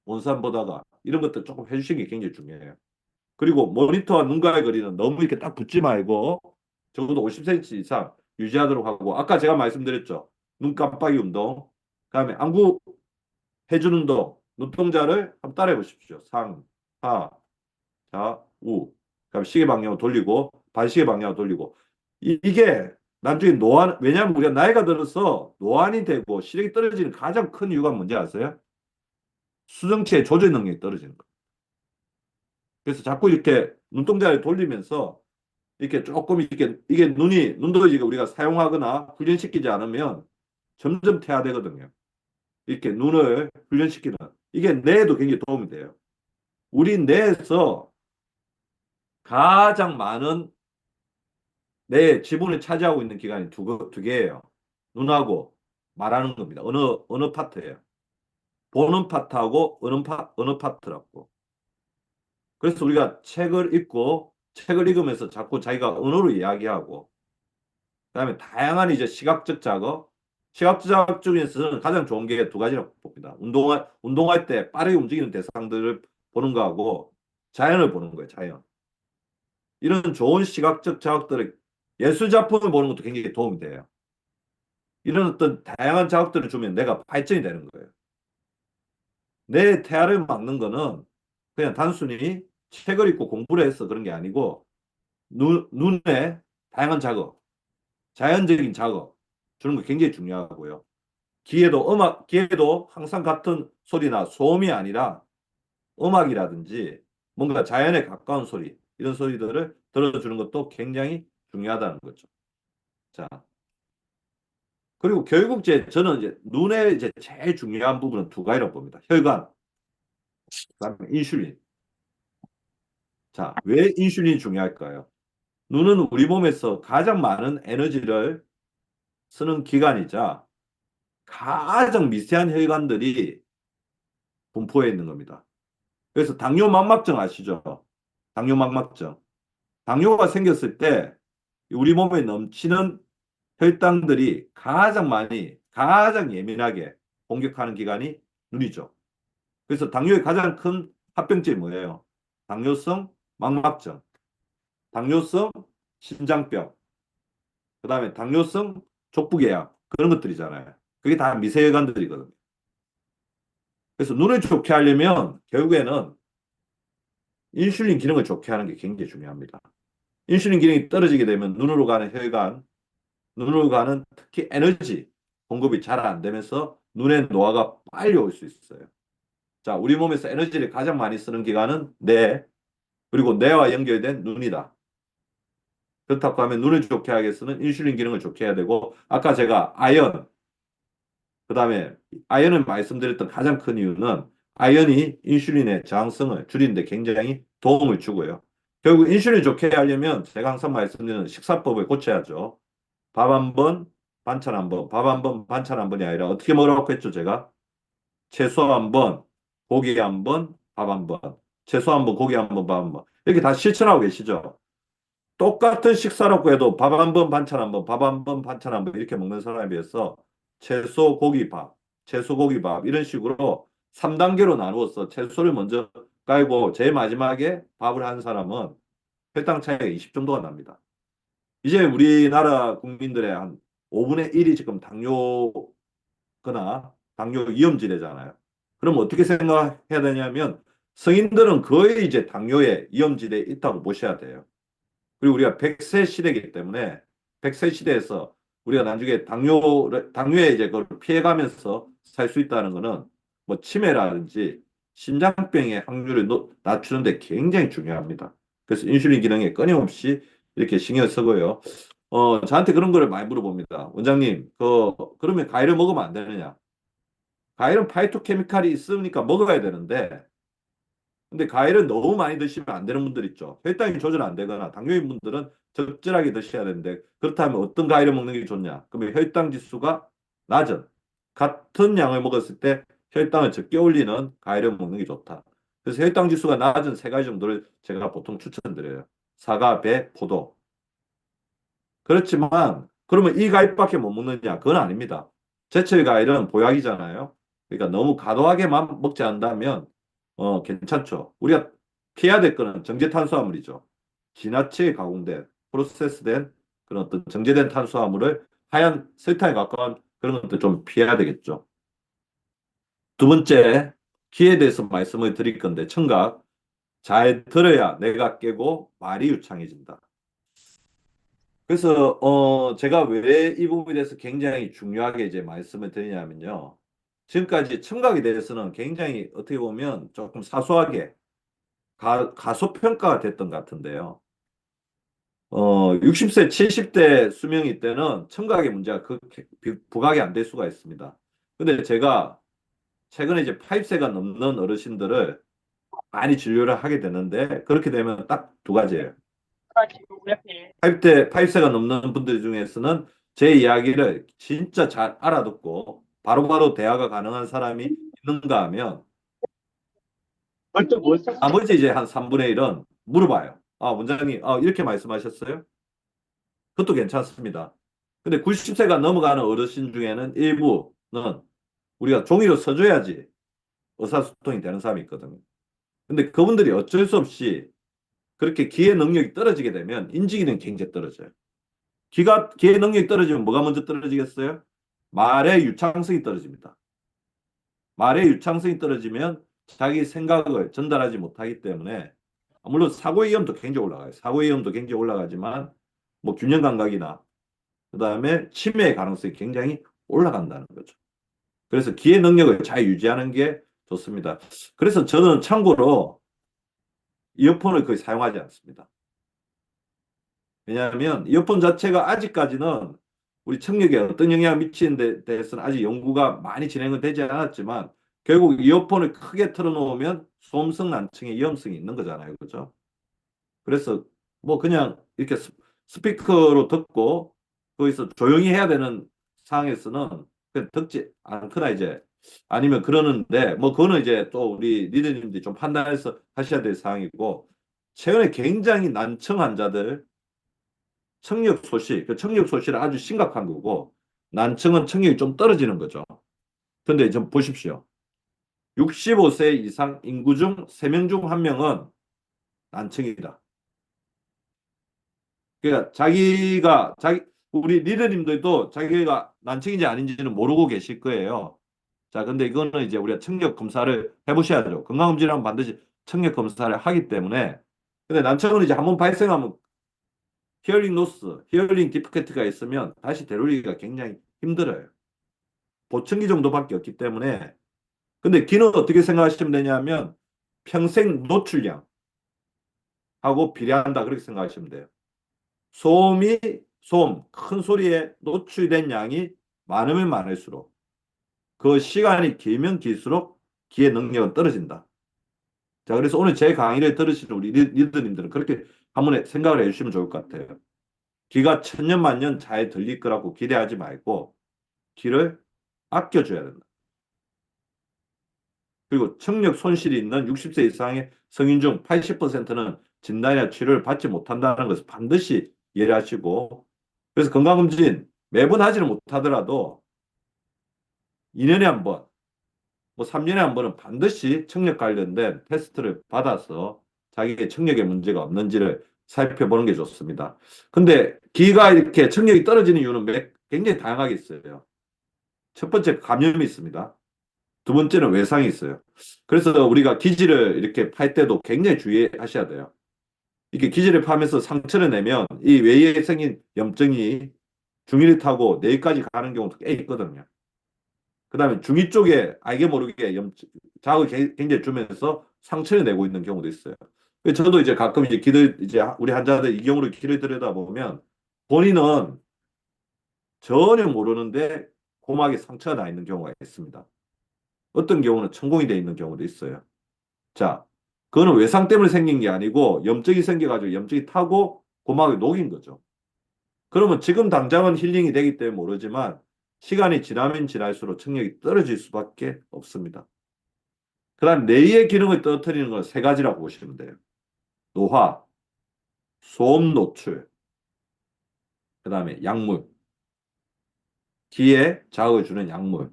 먼 산 보다가 이런 것들 조금 해주시는 게 굉장히 중요해요. 그리고 모니터와 눈가의 거리는 너무 이렇게 딱 붙지 말고 적어도 50cm 이상 유지하도록 하고, 아까 제가 말씀드렸죠. 눈 깜빡이 운동, 그다음에 안구 회전 운동, 눈동자를 한번 따라해 보십시오. 상, 하, 좌, 우. 그다음에 시계 방향으로 돌리고 반시계 방향으로 돌리고. 이게 나중에 노안, 왜냐하면 우리가 나이가 들어서 노안이 되고 시력이 떨어지는 가장 큰 이유가 뭔지 아세요? 수정체의 조절 능력이 떨어지는 거예요. 그래서 자꾸 이렇게 눈동자를 돌리면서 이렇게 조금 이렇게, 이게 눈도 이제 우리가 사용하거나 훈련시키지 않으면 점점 퇴화되거든요. 이렇게 눈을 훈련시키는, 이게 뇌에도 굉장히 도움이 돼요. 우리 뇌에서 가장 많은 뇌의 지분을 차지하고 있는 기관이 두 개예요. 눈하고 말하는 겁니다. 어느 파트예요. 보는 파트하고 어느 파트라고. 그래서 우리가 책을 읽으면서 자꾸 자기가 언어로 이야기하고, 그다음에 다양한 이제 시각적 작업 중에서는 가장 좋은 게 두 가지라고 봅니다. 운동할 때 빠르게 움직이는 대상들을 보는 거하고 자연을 보는 거예요. 자연. 이런 좋은 시각적 자극들을, 예술 작품을 보는 것도 굉장히 도움이 돼요. 이런 어떤 다양한 자극들을 주면 내가 발전이 되는 거예요. 내 태아를 막는 거는 그냥 단순히 책을 읽고 공부를 해서 그런 게 아니고, 눈에 다양한 자극, 자연적인 자극 주는 거 굉장히 중요하고요. 귀에도 항상 같은 소리나 소음이 아니라 음악이라든지 뭔가 자연에 가까운 소리, 이런 소리들을 들어주는 것도 굉장히 중요하다는 거죠. 자, 그리고 저는 이제 눈의 이제 제일 중요한 부분은 두 가지라고 봅니다. 혈관, 그다음에 인슐린. 자, 왜 인슐린이 중요할까요? 눈은 우리 몸에서 가장 많은 에너지를 쓰는 기관이자 가장 미세한 혈관들이 분포해 있는 겁니다. 그래서 당뇨망막증 아시죠? 당뇨망막증. 당뇨가 생겼을 때 우리 몸에 넘치는 혈당들이 가장 예민하게 공격하는 기관이 눈이죠. 그래서 당뇨의 가장 큰 합병증이 뭐예요? 당뇨성 망막증, 당뇨성 심장병, 그 다음에 당뇨성 족부계약, 그런 것들이잖아요. 그게 다 미세혈관들이거든요. 그래서 눈을 좋게 하려면 결국에는 인슐린 기능을 좋게 하는 게 굉장히 중요합니다. 인슐린 기능이 떨어지게 되면 눈으로 가는 혈관, 눈으로 가는 특히 에너지 공급이 잘 안 되면서 눈의 노화가 빨리 올 수 있어요. 자, 우리 몸에서 에너지를 가장 많이 쓰는 기관은 뇌, 그리고 뇌와 연결된 눈이다. 그렇다고 하면 눈을 좋게 하기 위해서는 인슐린 기능을 좋게 해야 되고, 아까 제가 그 다음에 아연을 말씀드렸던 가장 큰 이유는 아연이 인슐린의 저항성을 줄이는데 굉장히 도움을 주고요. 결국 인슐린 좋게 하려면 제가 항상 말씀드리는 식사법을 고쳐야죠. 밥 한 번, 반찬 한 번, 밥 한 번, 반찬 한 번이 아니라 어떻게 먹으라고 했죠, 제가? 채소 한 번, 고기 한 번, 밥 한 번, 채소 한 번, 고기 한 번, 밥 한 번. 이렇게 다 실천하고 계시죠? 똑같은 식사라고 해도 밥 한 번, 반찬 한 번, 밥 한 번, 반찬 한 번 이렇게 먹는 사람에 비해서 채소, 고기, 밥, 채소, 고기, 밥 이런 식으로 3단계로 나누어서 채소를 먼저 깔고 제일 마지막에 밥을 한 사람은 혈당 차이가 20 정도가 납니다. 이제 우리나라 국민들의 한 5분의 1이 지금 당뇨거나 당뇨 위험지대잖아요. 그럼 어떻게 생각해야 되냐면 성인들은 거의 이제 당뇨의 위험지대에 있다고 보셔야 돼요. 그리고 우리가 100세 시대이기 때문에 100세 시대에서 우리가 나중에 당뇨에 이제 그걸 피해가면서 살 수 있다는 거는 뭐 치매라든지 심장병의 확률을 낮추는데 굉장히 중요합니다. 그래서 인슐린 기능에 끊임없이 이렇게 신경 쓰고요. 저한테 그런 거를 많이 물어봅니다. 원장님, 그러면 과일을 먹으면 안 되느냐? 과일은 파이토케미칼이 있으니까 먹어야 되는데, 근데 과일은 너무 많이 드시면 안 되는 분들 있죠. 혈당이 조절 안 되거나 당뇨인 분들은 적절하게 드셔야 되는데, 그렇다면 어떤 과일을 먹는 게 좋냐? 그러면 혈당 지수가 낮은, 같은 양을 먹었을 때 혈당을 적게 올리는 과일을 먹는 게 좋다. 그래서 혈당 지수가 낮은 세 가지 정도를 제가 보통 추천드려요. 사과, 배, 포도. 그렇지만 그러면 이 과일밖에 못 먹느냐? 그건 아닙니다. 제철 과일은 보약이잖아요. 그러니까 너무 과도하게만 먹지 않는다면 괜찮죠. 우리가 피해야 될 거는 정제 탄수화물이죠. 지나치게 가공된, 프로세스된 그런 어떤 정제된 탄수화물을 하얀 설탕에 가까운 그런 것들 좀 피해야 되겠죠. 두 번째, 기에 대해서 말씀을 드릴 건데, 청각. 잘 들어야 내가 깨고 말이 유창해진다. 그래서 제가 왜 이 부분에 대해서 굉장히 중요하게 이제 말씀을 드리냐면요. 지금까지 청각에 대해서는 굉장히 어떻게 보면 조금 사소하게 가소평가가 됐던 것 같은데요. 60세, 70대 수명이 때는 청각의 문제가 부각이 안 될 수가 있습니다. 근데 제가 최근에 이제 80세가 넘는 어르신들을 많이 진료를 하게 되는데 그렇게 되면 딱 두 가지예요. 80세가 넘는 분들 중에서는 제 이야기를 진짜 잘 알아듣고 바로바로 대화가 가능한 사람이 있는가 하면 나머지 이제 한 3분의 1은 물어봐요. 아, 원장님, 이렇게 말씀하셨어요? 그것도 괜찮습니다. 근데 90세가 넘어가는 어르신 중에는 일부는 우리가 종이로 써줘야지 의사소통이 되는 사람이 있거든요. 근데 그분들이 어쩔 수 없이 그렇게 기회 능력이 떨어지게 되면 인지기능이 굉장히 떨어져요. 기회 능력이 떨어지면 뭐가 먼저 떨어지겠어요? 말의 유창성이 떨어집니다. 말의 유창성이 떨어지면 자기 생각을 전달하지 못하기 때문에 물론 사고의 위험도 굉장히 올라가요. 사고의 위험도 굉장히 올라가지만 뭐 균형 감각이나 그다음에 치매의 가능성이 굉장히 올라간다는 거죠. 그래서 기회 능력을 잘 유지하는 게 좋습니다. 그래서 저는 참고로 이어폰을 거의 사용하지 않습니다. 왜냐하면 이어폰 자체가 아직까지는 우리 청력에 어떤 영향을 미치는 데 대해서는 아직 연구가 많이 진행은 되지 않았지만 결국 이어폰을 크게 틀어놓으면 소음성 난청의 위험성이 있는 거잖아요. 그죠? 그래서 뭐 그냥 이렇게 스피커로 듣고 거기서 조용히 해야 되는 상황에서는 그냥 듣지 않거나 이제 아니면 그러는데 뭐 그거는 이제 또 우리 리더님들이 좀 판단해서 하셔야 될 상황이고 최근에 굉장히 난청 환자들 청력 소실, 그 청력 소실은 아주 심각한 거고 난청은 청력이 좀 떨어지는 거죠. 근데 좀 보십시오. 65세 이상 인구 중 3명 중 1명은 난청이다. 그러니까 우리 리더님들도 자기가 난청인지 아닌지는 모르고 계실 거예요. 자, 근데 이거는 이제 우리가 청력 검사를 해보셔야죠. 건강검진하면 반드시 청력 검사를 하기 때문에. 근데 난청은 이제 한번 발생하면 히어링 로스, 히어링 디프켓트가 있으면 다시 되돌리기가 굉장히 힘들어요. 보청기 정도밖에 없기 때문에. 근데 귀는 어떻게 생각하시면 되냐면 평생 노출량하고 비례한다 그렇게 생각하시면 돼요. 소음, 큰 소리에 노출된 양이 많으면 많을수록 그 시간이 길면 길수록 귀의 능력은 떨어진다. 자, 그래서 오늘 제 강의를 들으시는 우리 리더님들은 그렇게 한번 생각을 해주시면 좋을 것 같아요. 귀가 천년만년 잘 들릴 거라고 기대하지 말고 귀를 아껴줘야 된다. 그리고 청력 손실이 있는 60세 이상의 성인 중 80%는 진단이나 치료를 받지 못한다는 것을 반드시 이해하시고 그래서 건강검진 매번 하지는 못하더라도 2년에 한 번, 뭐 3년에 한 번은 반드시 청력 관련된 테스트를 받아서 자기의 청력에 문제가 없는지를 살펴보는 게 좋습니다. 근데 귀가 이렇게 청력이 떨어지는 이유는 굉장히 다양하게 있어요. 첫 번째 감염이 있습니다. 두 번째는 외상이 있어요. 그래서 우리가 기지를 이렇게 팔 때도 굉장히 주의하셔야 돼요. 이렇게 기지를 파면서 상처를 내면 이 외에 생긴 염증이 중이를 타고 뇌까지 가는 경우도 꽤 있거든요. 그 다음에 중이 쪽에 알게 모르게 자극을 굉장히 주면서 상처를 내고 있는 경우도 있어요. 그래서 저도 이제 가끔 이제 우리 환자들 이 경우를 귀를 들여다보면 본인은 전혀 모르는데 고막에 상처가 나 있는 경우가 있습니다. 어떤 경우는 천공이 돼 있는 경우도 있어요. 자, 그거는 외상 때문에 생긴 게 아니고 염증이 생겨가지고 염증이 타고 고막을 녹인 거죠. 그러면 지금 당장은 힐링이 되기 때문에 모르지만 시간이 지나면 지날수록 청력이 떨어질 수밖에 없습니다. 그 다음 뇌의 기능을 떨어뜨리는 건 세 가지라고 보시면 돼요. 노화, 소음 노출, 그 다음에 약물, 귀에 자극을 주는 약물.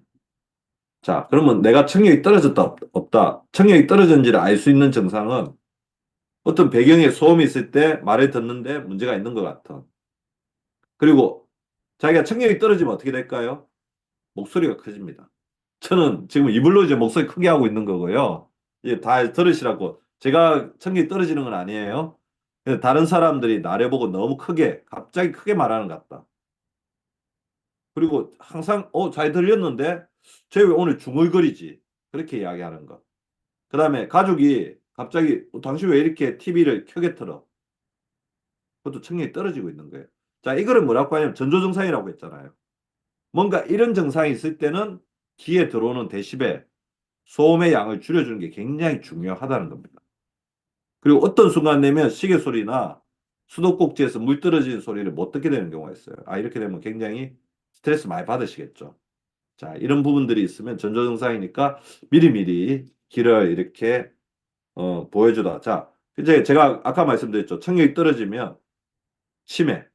자, 그러면 내가 청력이 떨어졌다, 없다. 청력이 떨어졌는지를 알 수 있는 증상은 어떤 배경에 소음이 있을 때 말을 듣는데 문제가 있는 것 같은. 그리고 자기가 청력이 떨어지면 어떻게 될까요? 목소리가 커집니다. 저는 지금 이불로 이제 목소리 크게 하고 있는 거고요. 이제 다 들으시라고. 제가 청력이 떨어지는 건 아니에요. 근데 다른 사람들이 나를 보고 너무 크게, 갑자기 크게 말하는 것 같다. 그리고 항상, 잘 들렸는데, 쟤 왜 오늘 중얼거리지? 그렇게 이야기하는 거. 그 다음에 가족이 갑자기, 당신 왜 이렇게 TV를 켜게 틀어? 그것도 청력이 떨어지고 있는 거예요. 자, 이거를 뭐라고 하냐면 전조증상이라고 했잖아요. 뭔가 이런 증상이 있을 때는 귀에 들어오는 데시벨, 소음의 양을 줄여주는 게 굉장히 중요하다는 겁니다. 그리고 어떤 순간 되면 시계 소리나 수도꼭지에서 물 떨어지는 소리를 못 듣게 되는 경우가 있어요. 이렇게 되면 굉장히 스트레스 많이 받으시겠죠. 자, 이런 부분들이 있으면 전조증상이니까 미리미리 길을 이렇게 보여주다. 자, 이제 제가 아까 말씀드렸죠. 청력이 떨어지면 치매.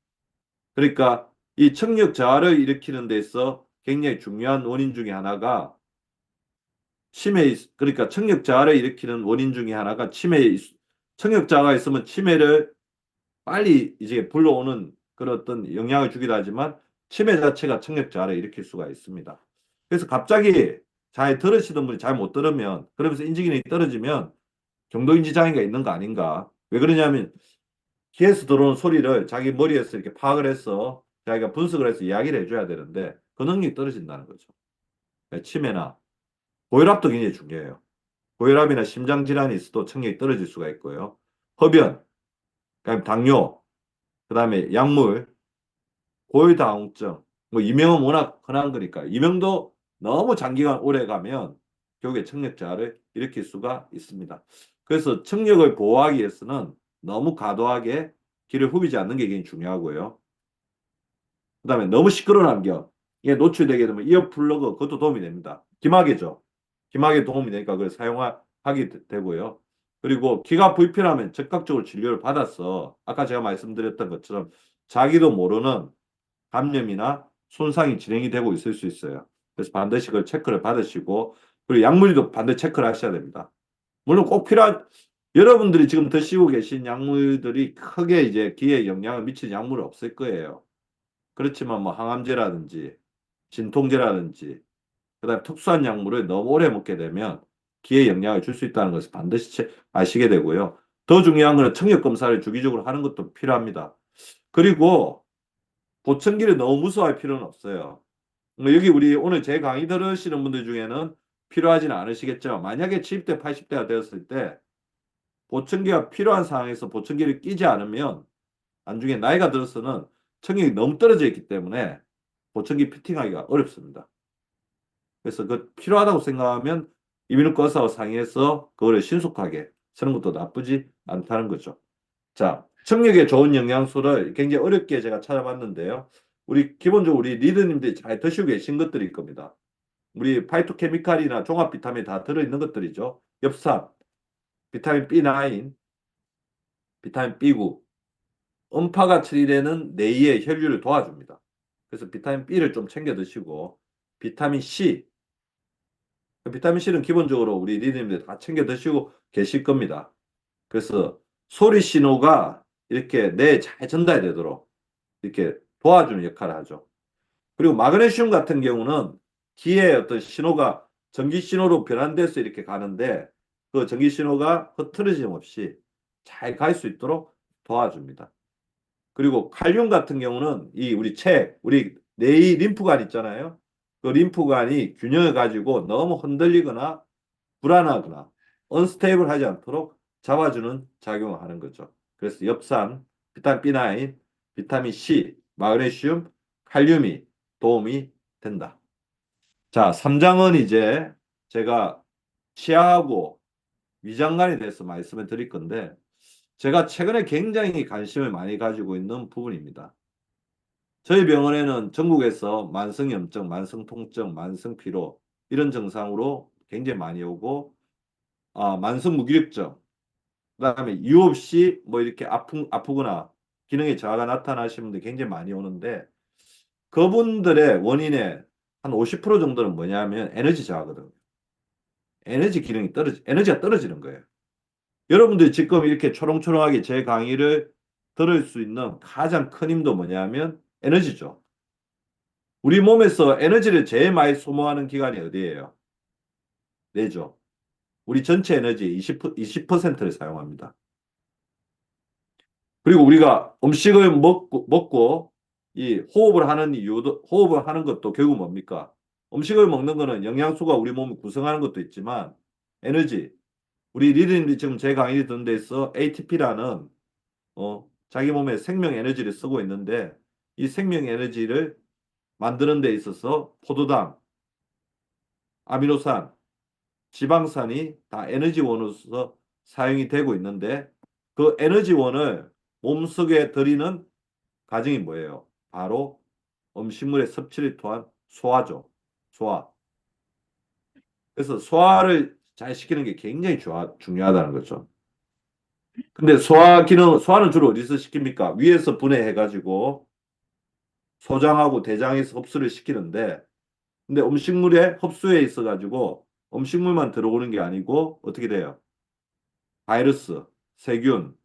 그러니까 이 청력 저하를 일으키는 데 있어 굉장히 중요한 원인 중에 하나가 그러니까 청력 저하를 일으키는 원인 중에 하나가 청력 저하가 있으면 치매를 빨리 이제 불러오는 그런 어떤 영향을 주기도 하지만 치매 자체가 청력 저하를 일으킬 수가 있습니다. 그래서 갑자기 잘 들으시던 분이 잘 못 들으면 그러면서 인지기능이 떨어지면 경도인지 장애가 있는 거 아닌가? 왜 그러냐면 귀에서 들어오는 소리를 자기 머리에서 이렇게 파악을 해서 자기가 분석을 해서 이야기를 해줘야 되는데 그 능력이 떨어진다는 거죠. 치매나 고혈압도 굉장히 중요해요. 고혈압이나 심장질환이 있어도 청력이 떨어질 수가 있고요. 흡연, 그다음에 당뇨, 그다음에 약물, 고혈당증, 뭐 이명은 워낙 흔한 거니까 이명도 너무 장기간 오래 가면 결국에 청력 저하를 일으킬 수가 있습니다. 그래서 청력을 보호하기 위해서는 너무 과도하게 귀를 후비지 않는 게 굉장히 중요하고요. 그다음에 너무 시끄러운 환경에 노출되게 되면 이어 플러그 그것도 도움이 됩니다. 귀마개죠. 귀마개 도움이 되니까 그걸 사용하게 되고요. 그리고 귀가 불편하면 즉각적으로 진료를 받아서 아까 제가 말씀드렸던 것처럼 자기도 모르는 감염이나 손상이 진행이 되고 있을 수 있어요. 그래서 반드시 그걸 체크를 받으시고 그리고 약물도 반드시 체크를 하셔야 됩니다. 물론 꼭 필요한 여러분들이 지금 드시고 계신 약물들이 크게 이제 귀에 영향을 미치는 약물은 없을 거예요. 그렇지만 뭐 항암제라든지 진통제라든지 그다음에 특수한 약물을 너무 오래 먹게 되면 귀에 영향을 줄 수 있다는 것을 반드시 아시게 되고요. 더 중요한 것은 청력 검사를 주기적으로 하는 것도 필요합니다. 그리고 보청기를 너무 무서워할 필요는 없어요. 뭐 여기 우리 오늘 제 강의 들으시는 분들 중에는 필요하지는 않으시겠죠. 만약에 70대, 80대가 되었을 때 보청기가 필요한 상황에서 보청기를 끼지 않으면 나중에 나이가 들어서는 청력이 너무 떨어져 있기 때문에 보청기 피팅하기가 어렵습니다. 그래서 그 필요하다고 생각하면 이비인후과 의사와 상의해서 그거를 신속하게 쓰는 것도 나쁘지 않다는 거죠. 자, 청력에 좋은 영양소를 굉장히 어렵게 제가 찾아봤는데요. 기본적으로 우리 리더님들이 잘 드시고 계신 것들일 겁니다. 우리 파이토케미칼이나 종합 비타민 다 들어있는 것들이죠. 엽산, 비타민 B9, 비타민 B9, 음파가 처리되는 뇌의 혈류를 도와줍니다. 그래서 비타민 B를 좀 챙겨 드시고 비타민 C, 비타민 C는 기본적으로 우리 리더님들 다 챙겨 드시고 계실 겁니다. 그래서 소리 신호가 이렇게 뇌에 잘 전달되도록 이렇게 도와주는 역할을 하죠. 그리고 마그네슘 같은 경우는 귀에 어떤 신호가 전기 신호로 변환돼서 이렇게 가는데 그 전기 신호가 흐트러짐 없이 잘 갈 수 있도록 도와줍니다. 그리고 칼륨 같은 경우는 우리 뇌의 림프관 있잖아요. 그 림프관이 균형을 가지고 너무 흔들리거나 불안하거나 언스테이블 하지 않도록 잡아주는 작용을 하는 거죠. 그래서 엽산, 비타민 B9, 비타민 C, 마그네슘, 칼륨이 도움이 된다. 자, 3장은 이제 제가 치아하고 위장관에 대해서 말씀을 드릴 건데 제가 최근에 굉장히 관심을 많이 가지고 있는 부분입니다. 저희 병원에는 전국에서 만성염증, 만성통증, 만성피로 이런 증상으로 굉장히 많이 오고 만성무기력증, 그다음에 이유 없이 뭐 이렇게 아프거나 기능의 저하가 나타나시는 분들이 굉장히 많이 오는데 그분들의 원인의 한 50% 정도는 뭐냐면 에너지 저하거든요. 에너지가 떨어지는 거예요. 여러분들이 지금 이렇게 초롱초롱하게 제 강의를 들을 수 있는 가장 큰 힘도 뭐냐면 에너지죠. 우리 몸에서 에너지를 제일 많이 소모하는 기관이 어디예요? 뇌죠. 우리 전체 에너지 20%를 사용합니다. 그리고 우리가 음식을 먹고 이 호흡을 하는 이유도, 호흡을 하는 것도 결국 뭡니까? 음식을 먹는 거는 영양소가 우리 몸을 구성하는 것도 있지만 에너지, 우리 리드님들이 지금 제 강의 듣는 데 있어 ATP라는 자기 몸에 생명 에너지를 쓰고 있는데 이 생명 에너지를 만드는 데 있어서 포도당, 아미노산, 지방산이 다 에너지원으로서 사용이 되고 있는데 그 에너지원을 몸속에 들이는 과정이 뭐예요? 바로 음식물의 섭취를 통한 소화죠. 소화. 그래서 소화를 잘 시키는 게 굉장히 중요하다는 거죠. 근데 소화는 주로 어디서 시킵니까? 위에서 분해해가지고 소장하고 대장에서 흡수를 시키는데, 근데 음식물에 흡수해 있어가지고 음식물만 들어오는 게 아니고 어떻게 돼요? 바이러스, 세균,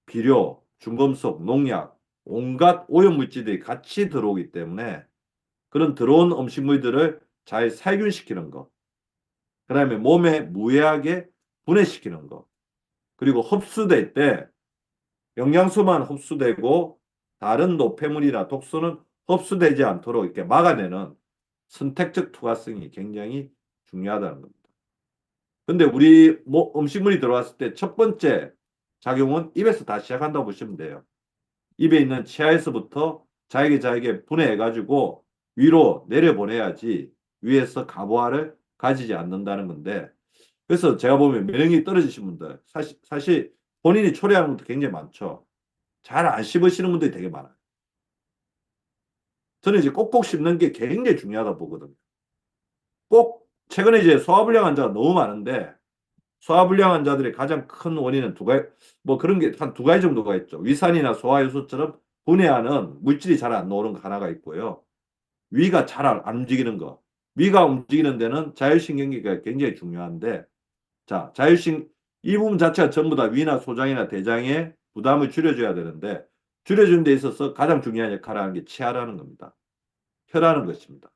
비료, 중금속, 농약, 온갖 오염물질들이 같이 들어오기 때문에 그런 들어온 음식물들을 잘 살균시키는 거. 그 다음에 몸에 무해하게 분해시키는 거. 그리고 흡수될 때 영양소만 흡수되고 다른 노폐물이나 독소는 흡수되지 않도록 이렇게 막아내는 선택적 투과성이 굉장히 중요하다는 겁니다. 근데 우리 음식물이 들어왔을 때 첫 번째 작용은 입에서 다 시작한다고 보시면 돼요. 입에 있는 치아에서부터 잘게 분해해가지고 위로 내려보내야지 위에서 가부화를 가지지 않는다는 건데, 그래서 제가 보면 면역력이 떨어지신 분들 사실 본인이 초래하는 분도 굉장히 많죠. 잘 안 씹으시는 분들이 되게 많아요. 저는 이제 꼭꼭 씹는 게 굉장히 중요하다 보거든요. 꼭 최근에 이제 소화불량 환자가 너무 많은데 소화불량 환자들의 가장 큰 원인은 두 가지, 뭐 그런 게 한 두 가지 정도가 있죠. 위산이나 소화효소처럼 분해하는 물질이 잘 안 나오는 거 하나가 있고요. 위가 잘 안 움직이는 거. 위가 움직이는 데는 자율신경계가 굉장히 중요한데, 자, 이 부분 자체가 전부 다 위나 소장이나 대장에 부담을 줄여줘야 되는데, 줄여주는 데 있어서 가장 중요한 역할을 하는 게 치아라는 겁니다. 혀라는 것입니다.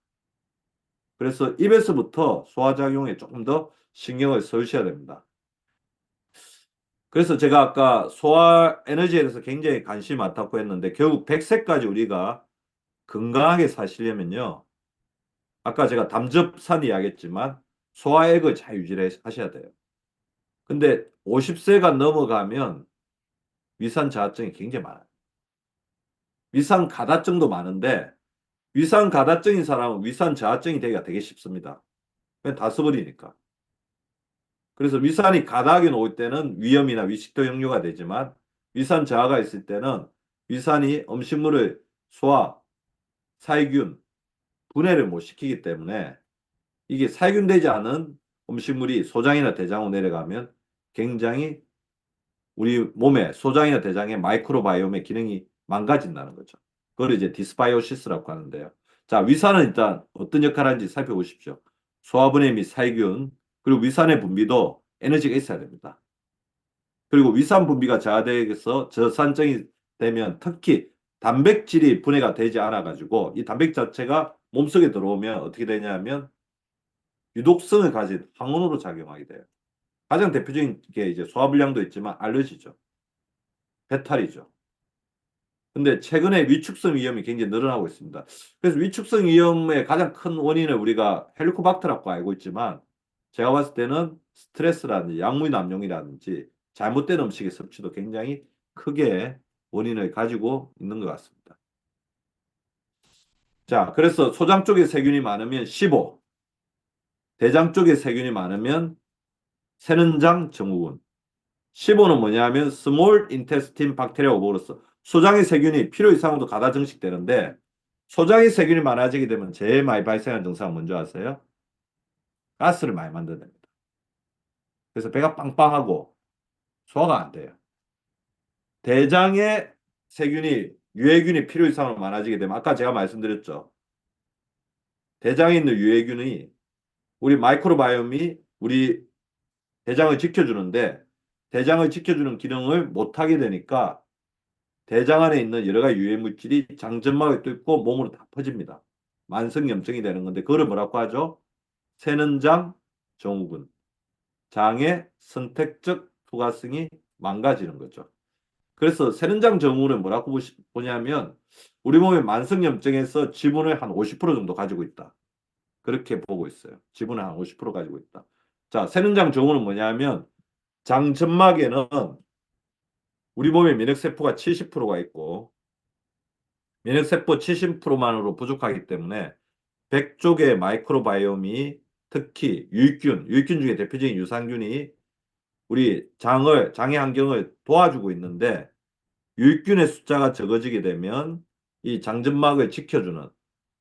그래서 입에서부터 소화작용에 조금 더 신경을 써주셔야 됩니다. 그래서 제가 아까 소화 에너지에 대해서 굉장히 관심이 많다고 했는데, 결국 100세까지 우리가 건강하게 사시려면요, 아까 제가 담즙산 이야기했지만 소화액을 잘 유지를 하셔야 돼요. 근데 50세가 넘어가면 위산 저하증이 굉장히 많아요. 위산 가다증도 많은데 위산 가다증인 사람은 위산 저하증이 되기가 되게 쉽습니다. 그냥 다 써버리니까. 그래서 위산이 가다하게 놓을 때는 위염이나 위식도 역류가 되지만 위산 저하가 있을 때는 위산이 음식물을 소화, 살균, 분해를 못 시키기 때문에 이게 살균되지 않은 음식물이 소장이나 대장으로 내려가면 굉장히 우리 몸의 소장이나 대장의 마이크로바이옴의 기능이 망가진다는 거죠. 그걸 이제 디스바이오시스라고 하는데요. 자, 위산은 일단 어떤 역할을 하는지 살펴보십시오. 소화분해 및 살균, 그리고 위산의 분비도 에너지가 있어야 됩니다. 그리고 위산 분비가 저하돼서 저산증이 되면 특히 단백질이 분해가 되지 않아가지고 이 단백 자체가 몸속에 들어오면 어떻게 되냐면 유독성을 가진 항원으로 작용하게 돼요. 가장 대표적인 게 이제 소화불량도 있지만 알러지죠. 배탈이죠. 근데 최근에 위축성 위염이 굉장히 늘어나고 있습니다. 그래서 위축성 위염의 가장 큰 원인을 우리가 헬리코박터라고 알고 있지만 제가 봤을 때는 스트레스라든지 약물 남용이라든지 잘못된 음식의 섭취도 굉장히 크게 원인을 가지고 있는 것 같습니다. 자, 그래서 소장 쪽에 세균이 많으면 15, 대장 쪽에 세균이 많으면 세는장 증후군. 15는 뭐냐면 스몰 인테스틴 박테리아 오버로스. 소장의 세균이 필요 이상으로 가다 증식되는데 소장의 세균이 많아지게 되면 제일 많이 발생하는 증상은 뭔지 아세요? 가스를 많이 만들어냅니다. 그래서 배가 빵빵하고 소화가 안 돼요. 대장의 세균이 유해균이 필요 이상으로 많아지게 되면 아까 제가 말씀드렸죠. 대장에 있는 유해균이 우리 마이크로바이옴이 우리 대장을 지켜주는데 대장을 지켜주는 기능을 못하게 되니까 대장 안에 있는 여러 가지 유해 물질이 장점막을 뚫고 몸으로 다 퍼집니다. 만성염증이 되는 건데 그거를 뭐라고 하죠? 새는장 증후군. 장의 선택적 투과성이 망가지는 거죠. 그래서 새는장 증후군은 뭐라고 보냐면 우리 몸의 만성염증에서 지분을 한 50% 정도 가지고 있다. 그렇게 보고 있어요. 지분을 한 50% 가지고 있다. 자, 새는장 증후군은 뭐냐면 장점막에는 우리 몸의 면역세포가 70%가 있고 면역세포 70%만으로 부족하기 때문에 100쪽의 마이크로바이옴이 특히 유익균 중에 대표적인 유산균이 우리 장의 환경을 도와주고 있는데 유익균의 숫자가 적어지게 되면 이 장점막을 지켜주는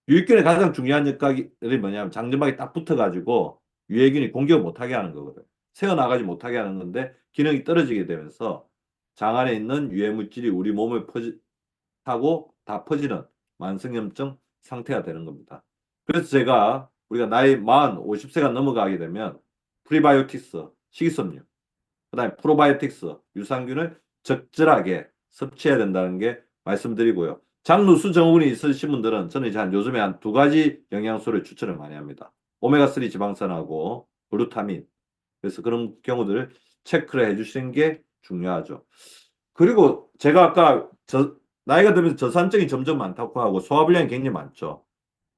유익균의 가장 중요한 역할이 뭐냐면 장점막이 딱 붙어가지고 유해균이 공격을 못하게 하는 거거든. 새어나가지 못하게 하는 건데 기능이 떨어지게 되면서 장 안에 있는 유해 물질이 우리 몸을 타고 다 퍼지는 만성염증 상태가 되는 겁니다. 그래서 제가 우리가 나이 만 50세가 넘어가게 되면 프리바이오틱스, 식이섬유, 그다음에 프로바이오틱스, 유산균을 적절하게 섭취해야 된다는 게 말씀드리고요. 장누수 증후군이 있으신 분들은 저는 이제 요즘에 한 두 가지 영양소를 추천을 많이 합니다. 오메가3 지방산하고 글루타민. 그래서 그런 경우들을 체크를 해주시는 게 중요하죠. 그리고 제가 아까 나이가 들면서 저산증이 점점 많다고 하고 소화불량이 굉장히 많죠.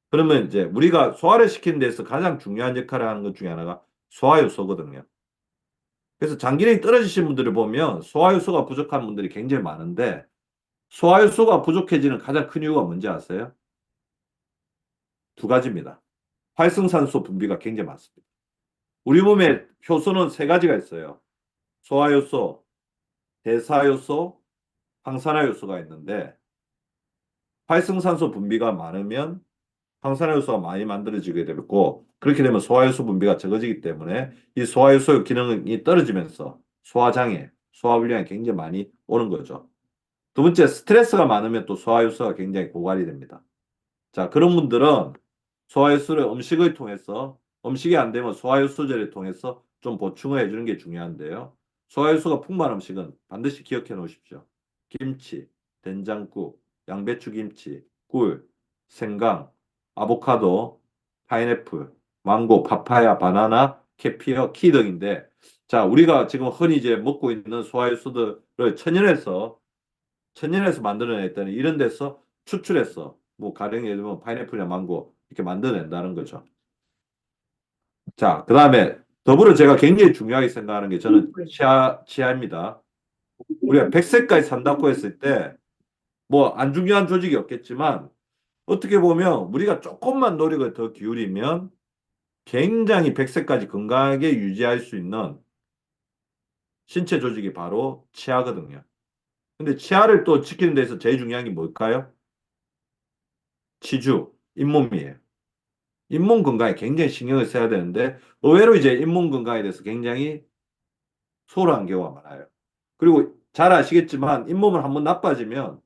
그러면 이제 우리가 소화를 시키는 데서 가장 중요한 역할을 하는 것 중에 하나가 소화효소거든요. 그래서 장기력이 떨어지신 분들을 보면 소화효소가 부족한 분들이 굉장히 많은데 소화효소가 부족해지는 가장 큰 이유가 뭔지 아세요? 두 가지입니다. 활성산소 분비가 굉장히 많습니다. 우리 몸에 효소는 세 가지가 있어요. 소화효소, 대사효소, 항산화효소가 있는데 활성산소 분비가 많으면 항산화효소가 많이 만들어지게 되고 그렇게 되면 소화효소 분비가 적어지기 때문에 이 소화효소 기능이 떨어지면서 소화장애, 소화불량이 굉장히 많이 오는 거죠. 두 번째, 스트레스가 많으면 또 소화효소가 굉장히 고갈이 됩니다. 자, 그런 분들은 소화효소를 음식을 통해서 음식이 안 되면 소화효소제를 통해서 좀 보충을 해주는 게 중요한데요. 소화효소가 풍부한 음식은 반드시 기억해 놓으십시오. 김치, 된장국, 양배추김치, 꿀, 생강, 아보카도, 파인애플, 망고, 파파야, 바나나, 캐피어, 키 등인데 자, 우리가 지금 흔히 이제 먹고 있는 소화효소들을 천연에서 만들어냈다는 이런 데서 추출해서 뭐 가령 예를 들면 파인애플이나 망고 이렇게 만들어낸다는 거죠. 자, 그 다음에 더불어 제가 굉장히 중요하게 생각하는 게 저는 치아입니다. 우리가 100세까지 산다고 했을 때 뭐 안 중요한 조직이 없겠지만 어떻게 보면 우리가 조금만 노력을 더 기울이면 굉장히 100세까지 건강하게 유지할 수 있는 신체 조직이 바로 치아거든요. 근데 치아를 또 지키는 데서 제일 중요한 게 뭘까요? 치주, 잇몸이에요. 잇몸 건강에 굉장히 신경을 써야 되는데 의외로 이제 잇몸 건강에 대해서 굉장히 소홀한 경우가 많아요. 그리고 잘 아시겠지만 잇몸을 한번 나빠지면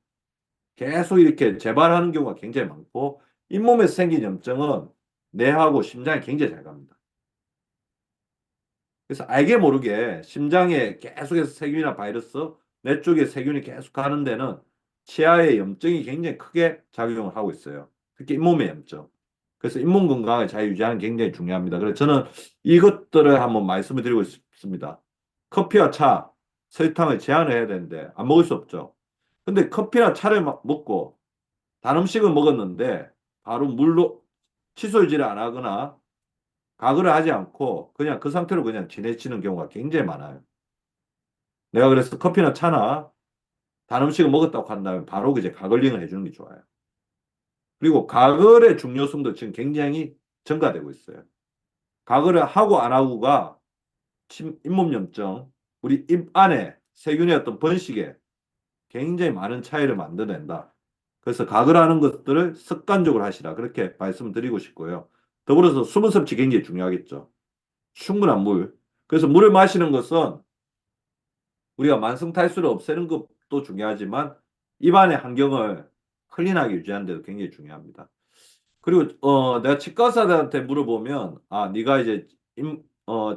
계속 이렇게 재발하는 경우가 굉장히 많고 잇몸에서 생긴 염증은 뇌하고 심장에 굉장히 잘 갑니다. 그래서 알게 모르게 심장에 계속해서 세균이나 바이러스, 뇌 쪽에 세균이 계속 가는 데는 치아의 염증이 굉장히 크게 작용을 하고 있어요. 특히 잇몸의 염증. 그래서 잇몸 건강을 잘 유지하는 게 굉장히 중요합니다. 그래서 저는 이것들을 한번 말씀을 드리고 싶습니다. 커피와 차, 설탕을 제한을 해야 되는데 안 먹을 수 없죠. 근데 커피나 차를 먹고 단 음식을 먹었는데 바로 물로 칫솔질을 안 하거나 가글을 하지 않고 그냥 그 상태로 그냥 지내치는 경우가 굉장히 많아요. 내가 그래서 커피나 차나 단 음식을 먹었다고 한다면 바로 이제 가글링을 해주는 게 좋아요. 그리고 가글의 중요성도 지금 굉장히 증가되고 있어요. 가글을 하고 안 하고가 잇몸염증, 우리 입 안에 세균의 어떤 번식에 굉장히 많은 차이를 만들어낸다. 그래서 가글하는 것들을 습관적으로 하시라. 그렇게 말씀드리고 싶고요. 더불어서 수분 섭취 굉장히 중요하겠죠. 충분한 물. 그래서 물을 마시는 것은 우리가 만성 탈수를 없애는 것도 중요하지만 입안의 환경을 클린하게 유지하는 데도 굉장히 중요합니다. 그리고 내가 치과 의사들한테 물어보면 네가 이제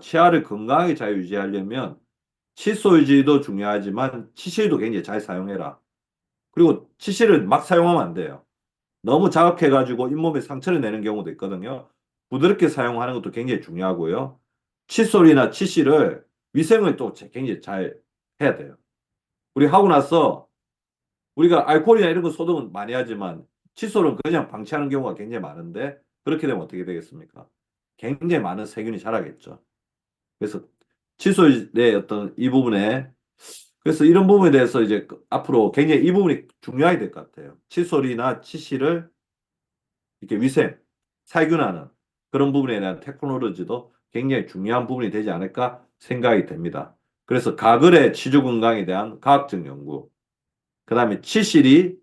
치아를 건강하게 잘 유지하려면 칫솔 유지도 중요하지만 치실도 굉장히 잘 사용해라. 그리고 치실을 막 사용하면 안 돼요. 너무 자극해가지고 잇몸에 상처를 내는 경우도 있거든요. 부드럽게 사용하는 것도 굉장히 중요하고요. 칫솔이나 치실을 위생을 또 굉장히 잘 해야 돼요. 우리 하고 나서 우리가 알코올이나 이런 거 소독은 많이 하지만 칫솔은 그냥 방치하는 경우가 굉장히 많은데 그렇게 되면 어떻게 되겠습니까? 굉장히 많은 세균이 자라겠죠. 그래서 칫솔의 어떤 이 부분에 그래서 이런 부분에 대해서 이제 앞으로 굉장히 이 부분이 중요하게 될 것 같아요. 칫솔이나 치실을 이렇게 위생, 살균하는 그런 부분에 대한 테크놀로지도 굉장히 중요한 부분이 되지 않을까 생각이 됩니다. 그래서 가글의 치주 건강에 대한 과학적 연구, 그 다음에 치실이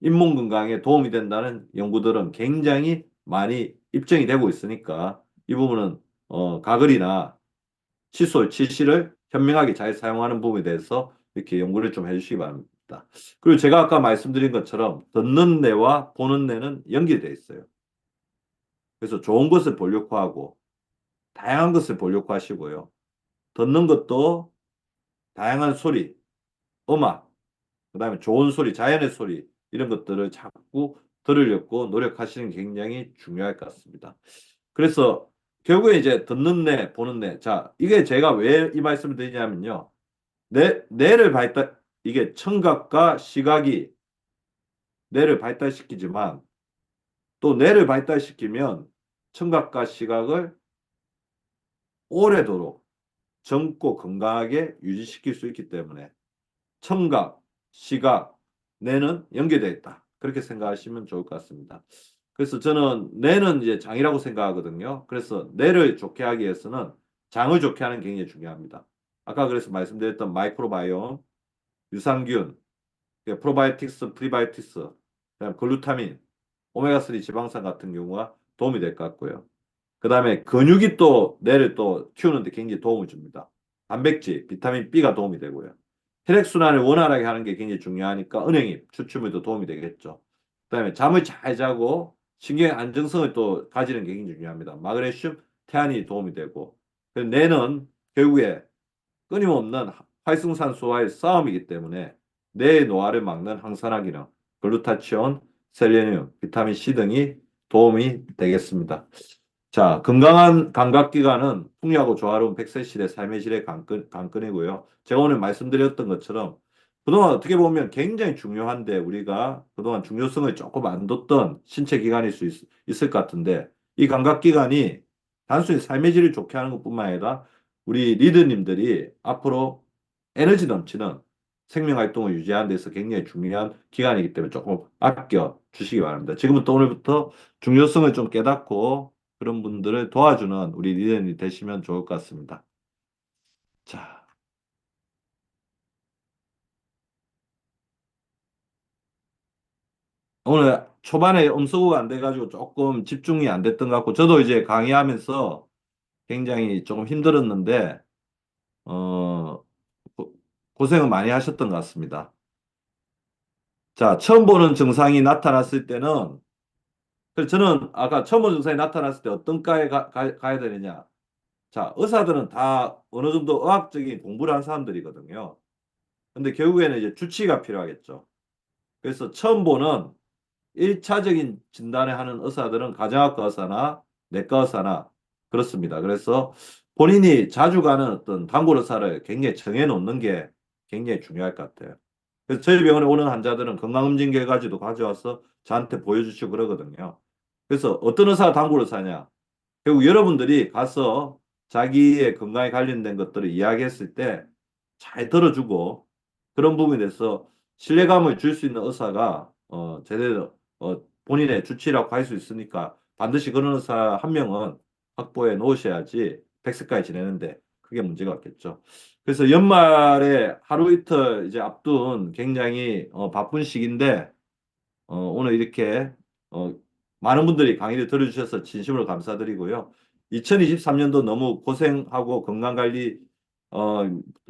잇몸 건강에 도움이 된다는 연구들은 굉장히 많이 입증이 되고 있으니까 이 부분은 가글이나 칫솔, 치실을 현명하게 잘 사용하는 부분에 대해서 이렇게 연구를 좀 해주시기 바랍니다. 그리고 제가 아까 말씀드린 것처럼 듣는 뇌와 보는 뇌는 연결되어 있어요. 그래서 좋은 것을 본력화하고 다양한 것을 본력화하시고요. 듣는 것도 다양한 소리, 음악, 그다음에 좋은 소리, 자연의 소리 이런 것들을 자꾸 들으려고 노력하시는 게 굉장히 중요할 것 같습니다. 그래서 결국에 이제 듣는 뇌, 보는 뇌. 자, 이게 제가 왜 이 말씀을 드리냐면요. 뇌를 발달, 이게 청각과 시각이 뇌를 발달시키지만 또 뇌를 발달시키면 청각과 시각을 오래도록 젊고 건강하게 유지시킬 수 있기 때문에 청각, 시각, 뇌는 연계되어 있다. 그렇게 생각하시면 좋을 것 같습니다. 그래서 저는 뇌는 이제 장이라고 생각하거든요. 그래서 뇌를 좋게 하기 위해서는 장을 좋게 하는 게 굉장히 중요합니다. 아까 그래서 말씀드렸던 마이크로바이옴, 유산균, 프로바이오틱스, 프리바이오틱스, 그다음 글루타민, 오메가3 지방산 같은 경우가 도움이 될 것 같고요. 그 다음에 근육이 또 뇌를 또 키우는데 굉장히 도움을 줍니다. 단백질, 비타민 B가 도움이 되고요. 혈액순환을 원활하게 하는 게 굉장히 중요하니까 은행잎, 추출물도 도움이 되겠죠. 그 다음에 잠을 잘 자고 신경의 안정성을 또 가지는 게 굉장히 중요합니다. 마그네슘, 태안이 도움이 되고 뇌는 결국에 끊임없는 활성산소와의 싸움이기 때문에 뇌의 노화를 막는 항산화 기능, 글루타치온, 셀레늄, 비타민 C 등이 도움이 되겠습니다. 자, 건강한 감각기관은 풍요하고 조화로운 100세 시대 삶의 질의 관건이고요. 제가 오늘 말씀드렸던 것처럼 그동안 어떻게 보면 굉장히 중요한데 우리가 그동안 중요성을 조금 안 뒀던 신체 기관일 수 있을 것 같은데 이 감각기관이 단순히 삶의 질을 좋게 하는 것뿐만 아니라 우리 리더님들이 앞으로 에너지 넘치는 생명 활동을 유지하는 데서 굉장히 중요한 기관이기 때문에 조금 아껴 주시기 바랍니다. 지금부터 오늘부터 중요성을 좀 깨닫고 그런 분들을 도와주는 우리 리더님이 되시면 좋을 것 같습니다. 자, 오늘 초반에 음소거가 안 돼가지고 조금 집중이 안 됐던 것 같고 저도 이제 강의하면서 굉장히 조금 힘들었는데 어, 고생을 많이 하셨던 것 같습니다. 자, 처음 보는 증상이 나타났을 때는 그래서 저는 아까 처음 보는 증상이 나타났을 때 어떤 과에 가야 되느냐. 자, 의사들은 다 어느 정도 의학적인 공부를 한 사람들이거든요. 근데 결국에는 이제 주치의가 필요하겠죠. 그래서 처음 보는 1차적인 진단을 하는 의사들은 가정학과 의사나 내과 의사나 그렇습니다. 그래서 본인이 자주 가는 어떤 단골 의사를 굉장히 정해놓는 게 굉장히 중요할 것 같아요. 그래서 저희 병원에 오는 환자들은 건강검진 결과지도 가져와서 저한테 보여주시고 그러거든요. 그래서 어떤 의사가 단골 의사냐? 결국 여러분들이 가서 자기의 건강에 관련된 것들을 이야기했을 때 잘 들어주고 그런 부분에 대해서 신뢰감을 줄 수 있는 의사가 제대로 본인의 주치라고 할 수 있으니까 반드시 그런 의사 한 명은 확보해 놓으셔야지 100세까지 지내는데 크게 문제가 없겠죠. 그래서 연말에 하루 이틀 이제 앞둔 굉장히 바쁜 시기인데 오늘 이렇게 어, 많은 분들이 강의를 들어주셔서 진심으로 감사드리고요. 2023년도 너무 고생하고 건강관리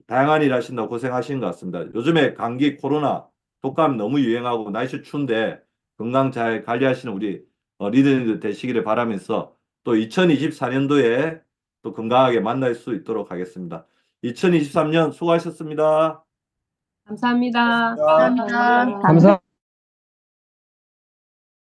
다양한 일 하신다고 고생하신 것 같습니다. 요즘에 감기, 코로나, 독감 너무 유행하고 날씨 추운데 건강 잘 관리하시는 우리 리더님들 되시기를 바라면서 또 2024년도에 또 건강하게 만날 수 있도록 하겠습니다. 2023년 수고하셨습니다. 감사합니다. 감사합니다. 감사